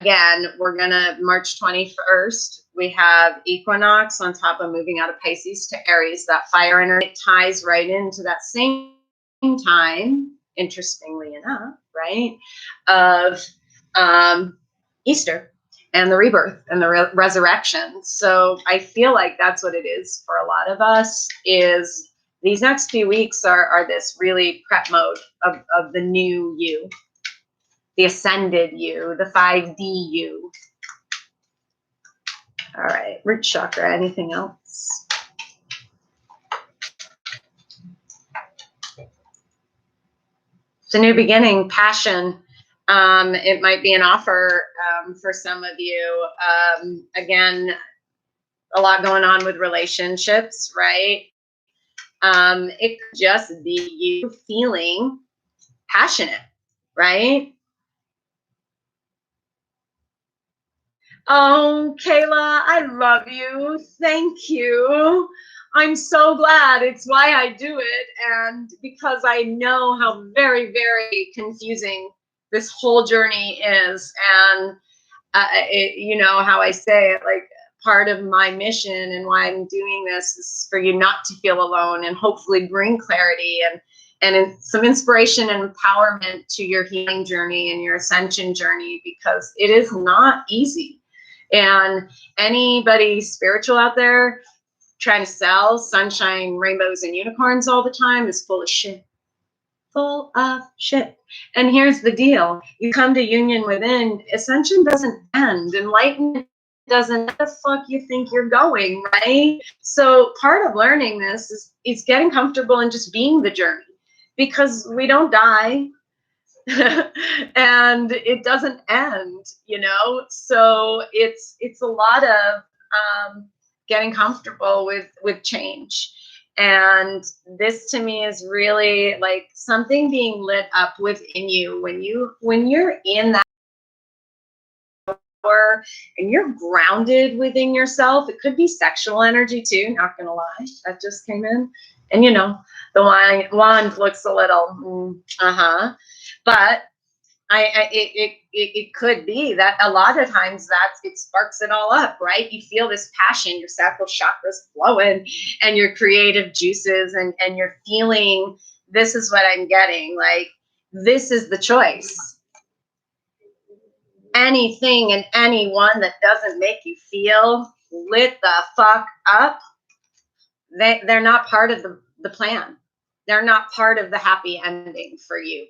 Again, we're gonna March 21st, we have equinox on top of moving out of Pisces to Aries, that fire energy. It ties right into that same time, interestingly enough, right, of Easter and the rebirth and the resurrection. So I feel like that's what it is for a lot of us, is these next few weeks are this really prep mode of the new you, the ascended you, the 5D you. All right, root chakra, anything else? It's a new beginning, passion. It might be an offer for some of you. Again, a lot going on with relationships, right? It could just be you feeling passionate, right? Oh, Kayla, I love you. Thank you. I'm so glad. It's why I do it. And because I know how very, very confusing this whole journey is. And you know how I say it, like, part of my mission and why I'm doing this is for you not to feel alone and hopefully bring clarity and some inspiration and empowerment to your healing journey and your ascension journey, because it is not easy. And anybody spiritual out there trying to sell sunshine, rainbows, and unicorns all the time is full of shit. Full of shit. And here's the deal. You come to union within, ascension doesn't end. Enlightenment doesn't, where the fuck you think you're going, right? So part of learning this is getting comfortable and just being the journey, because we don't die. And it doesn't end, you know. So it's a lot of getting comfortable with change. And this to me is really like something being lit up within you when you're in that power and you're grounded within yourself. It could be sexual energy too, not gonna lie, that just came in. And you know, the wand looks a little but it could be that a lot of times it sparks it all up, right? You feel this passion, your sacral chakra's flowing, and your creative juices, and you're feeling, this is what I'm getting. Like, this is the choice. Anything and anyone that doesn't make you feel lit the fuck up, they're not part of the plan. They're not part of the happy ending for you.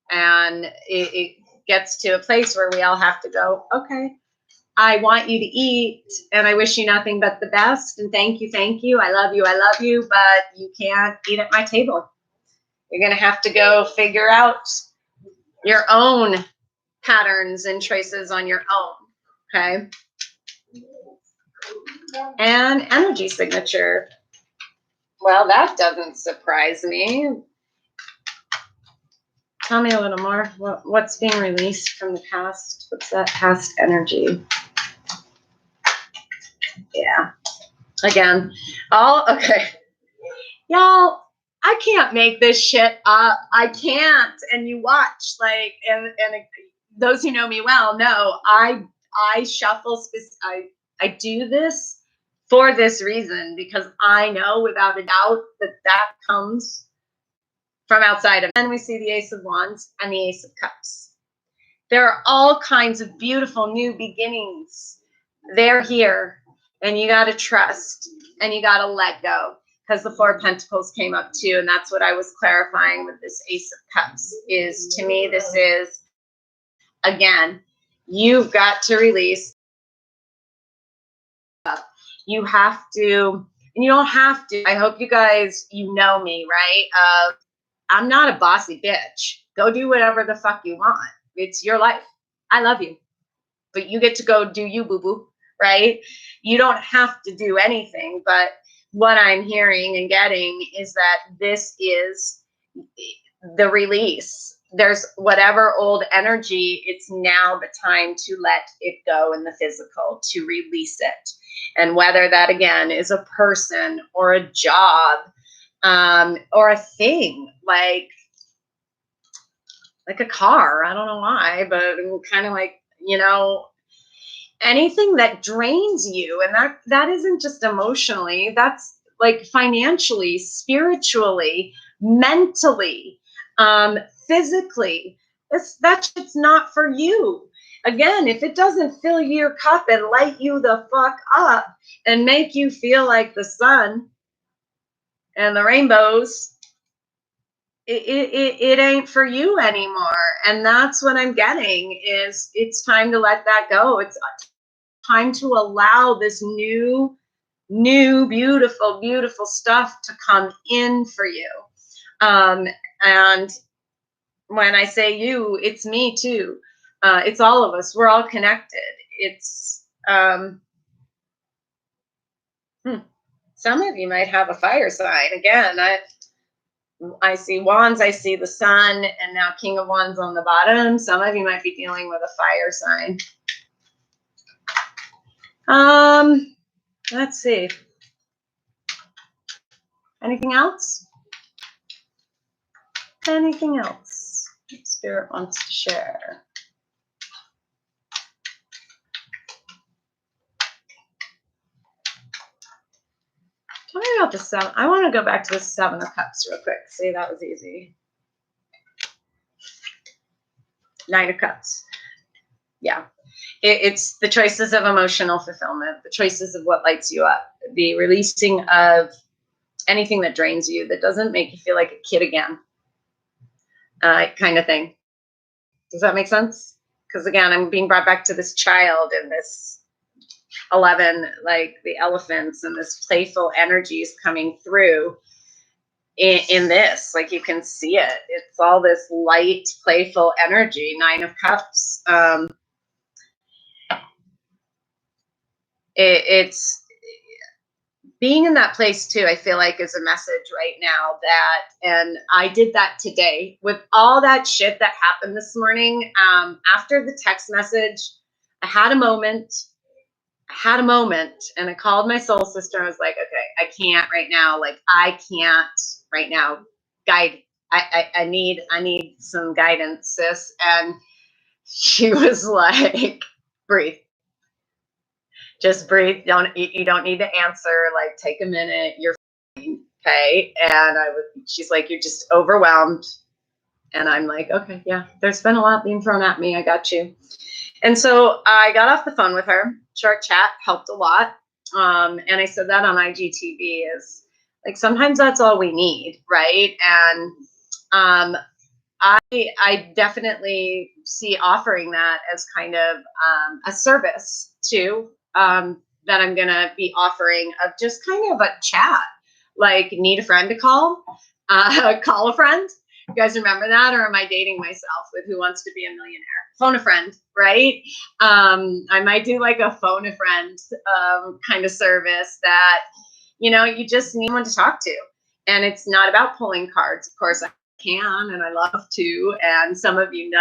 And it gets to a place where we all have to go, okay, I want you to eat, and I wish you nothing but the best, and thank you, I love you, but you can't eat at my table. You're going to have to go figure out your own patterns and choices on your own, okay? And energy signature. Well, that doesn't surprise me. Tell me a little more. What's being released from the past? What's that past energy? Yeah. Again. Okay. Y'all, I can't make this shit up. I can't. And you watch, like, and those who know me well know I shuffle. I do this for this reason, because I know without a doubt that comes from outside of. And we see the Ace of Wands and the Ace of Cups. There are all kinds of beautiful new beginnings. They're here, and you got to trust, and you got to let go, because the Four of Pentacles came up too, and that's what I was clarifying with this Ace of Cups. Is, to me, this is, again, you've got to release. You have to, and you don't have to. I hope you guys, you know me, right? I'm not a bossy bitch. Go do whatever the fuck you want. It's your life. I love you, but you get to go do you, boo-boo, right? You don't have to do anything, but what I'm hearing and getting is that this is the release. There's whatever old energy, it's now the time to let it go in the physical, to release it. And whether that, again, is a person or a job, or a thing, like a car. I don't know why, but kind of like, you know, anything that drains you. And that isn't just emotionally, that's like financially, spiritually, mentally, physically. That shit's not for you. Again, if it doesn't fill your cup and light you the fuck up and make you feel like the sun and the rainbows, it ain't for you anymore. And that's what I'm getting, is it's time to let that go. It's time to allow this new beautiful, beautiful stuff to come in for you. And when I say you, it's me too. It's all of us. We're all connected. It's some of you might have a fire sign. Again, I see wands, I see the sun, and now King of Wands on the bottom. Some of you might be dealing with a fire sign. Let's see. Anything else? Anything else Spirit wants to share? try out the 7. I want to go back to the 7 of Cups real quick. See, that was easy. 9 of Cups. Yeah. It's the choices of emotional fulfillment, the choices of what lights you up, the releasing of anything that drains you, that doesn't make you feel like a kid again, kind of thing. Does that make sense? Because again, I'm being brought back to this child and this 11, like the elephants, and this playful energy is coming through in this. Like, you can see it. It's all this light, playful energy. 9 of Cups. It's being in that place too, I feel like, is a message right now that, and I did that today with all that shit that happened this morning. After the text message, I had a moment, and I called my soul sister. I was like, okay, I can't right now. Like, I can't right now. Guide. I need some guidance, sis. And she was like, breathe. Just breathe. You don't need to answer. Like, take a minute. You're fine. Okay. And she's like, you're just overwhelmed. And I'm like, okay, yeah, there's been a lot being thrown at me. I got you. And so I got off the phone with her. Short chat helped a lot. And I said that on IGTV is like, sometimes that's all we need. Right. And, I definitely see offering that as kind of a service too, that I'm going to be offering, of just kind of a chat, like, need a friend to call, call a friend. You guys remember that? Or am I dating myself with Who Wants to Be a Millionaire? Phone a friend, right? I might do like a phone a friend kind of service that, you just need someone to talk to. And it's not about pulling cards. Of course, I can, and I love to. And some of you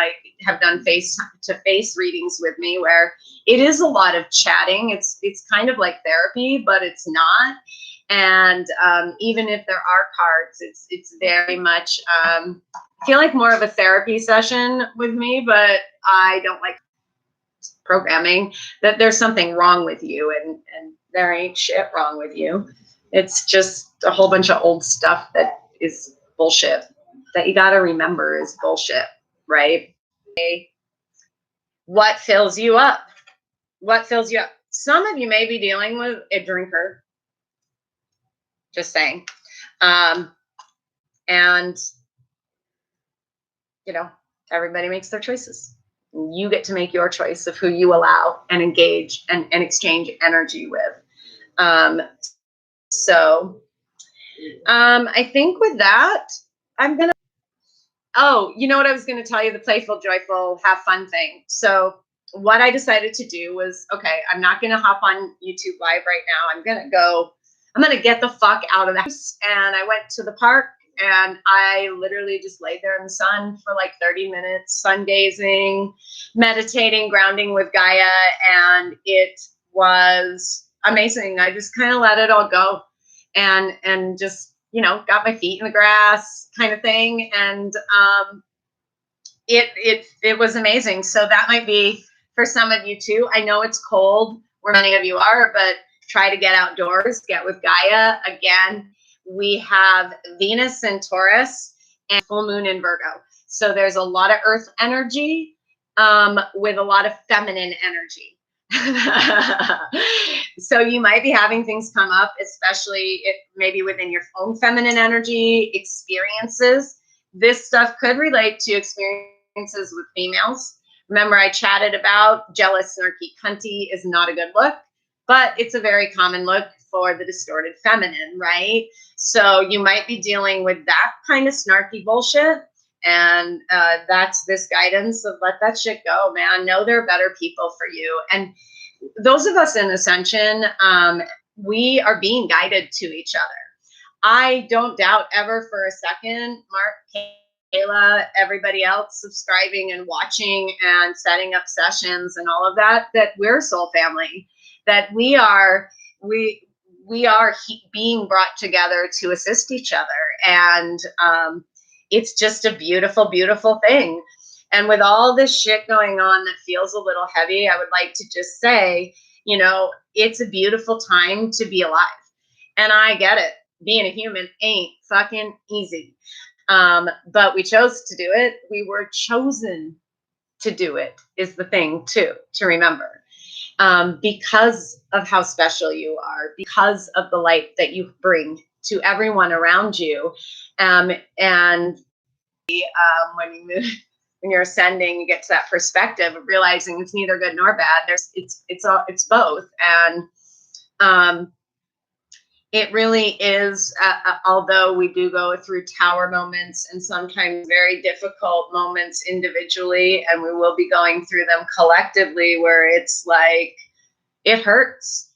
have done face-to-face readings with me, where it is a lot of chatting. It's kind of like therapy, but it's not. And even if there are cards, it's very much I feel like more of a therapy session with me. But I don't like programming that there's something wrong with you, and there ain't shit wrong with you. It's just a whole bunch of old stuff that is bullshit, that you got to remember is bullshit, right? What fills you up? What fills you up? Some of you may be dealing with a drinker. Just saying. And, everybody makes their choices. You get to make your choice of who you allow and engage and exchange energy with. So I think with that, I'm going to, you know what I was going to tell you, the playful, joyful, have fun thing. So what I decided to do was, okay, I'm not going to hop on YouTube Live right now. I'm going to get the fuck out of the house. And I went to the park, and I literally just laid there in the sun for like 30 minutes, sun gazing, meditating, grounding with Gaia. And it was amazing. I just kind of let it all go, and just, got my feet in the grass kind of thing. And it was amazing. So that might be for some of you too. I know it's cold where many of you are, but try to get outdoors, get with Gaia. Again, we have Venus in Taurus and full moon in Virgo. So there's a lot of earth energy with a lot of feminine energy. So you might be having things come up, especially maybe within your own feminine energy experiences. This stuff could relate to experiences with females. Remember, I chatted about jealous, snarky, cunty is not a good look, but it's a very common look for the distorted feminine, right? So you might be dealing with that kind of snarky bullshit. And that's this guidance of let that shit go, man. Know there are better people for you. And those of us in Ascension, we are being guided to each other. I don't doubt ever for a second, Mark, Kayla, everybody else subscribing and watching and setting up sessions and all of that, that we're soul family, that we are being brought together to assist each other. And it's just a beautiful, beautiful thing. And with all this shit going on that feels a little heavy, I would like to just say, it's a beautiful time to be alive. And I get it. being a human ain't fucking easy. But we chose to do it. We were chosen to do it, is the thing too, to remember. Because of how special you are, because of the light that you bring to everyone around you. And when you move, when you're ascending, you get to that perspective of realizing it's neither good nor bad. It's both. And it really is, although we do go through tower moments and sometimes very difficult moments individually, and we will be going through them collectively, where it's like, it hurts.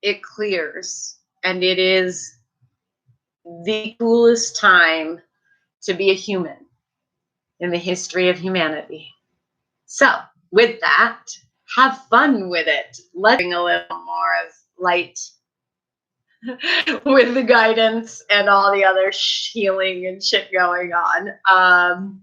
It clears, and it is the coolest time to be a human in the history of humanity. So with that, have fun with it. Let's bring a little more of light with the guidance and all the other healing and shit going on.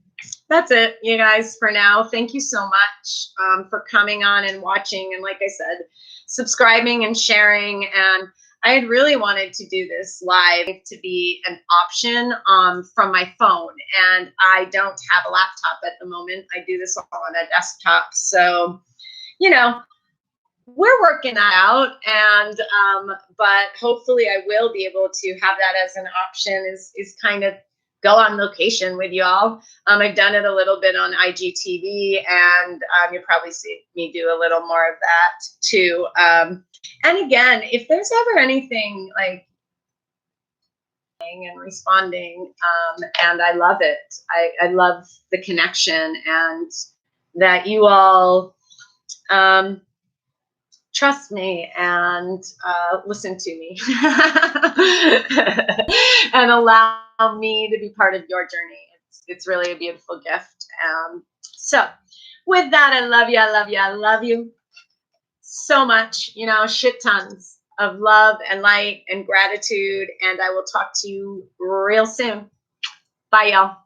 That's it, you guys, for now. Thank you so much for coming on and watching. And like I said, subscribing and sharing. And I had really wanted to do this live to be an option from my phone. And I don't have a laptop at the moment. I do this all on a desktop. So, you know, we're working that out. And but hopefully I will be able to have that as an option, is kind of go on location with y'all. I've done it a little bit on IGTV, and you'll probably see me do a little more of that too. And again, if there's ever anything like and responding, and I love it. I love the connection, and that you all trust me and listen to me and allow me to be part of your journey. It's really a beautiful gift. So with that, I love you. I love you. I love you so much. You know, shit tons of love and light and gratitude. And I will talk to you real soon. Bye, y'all.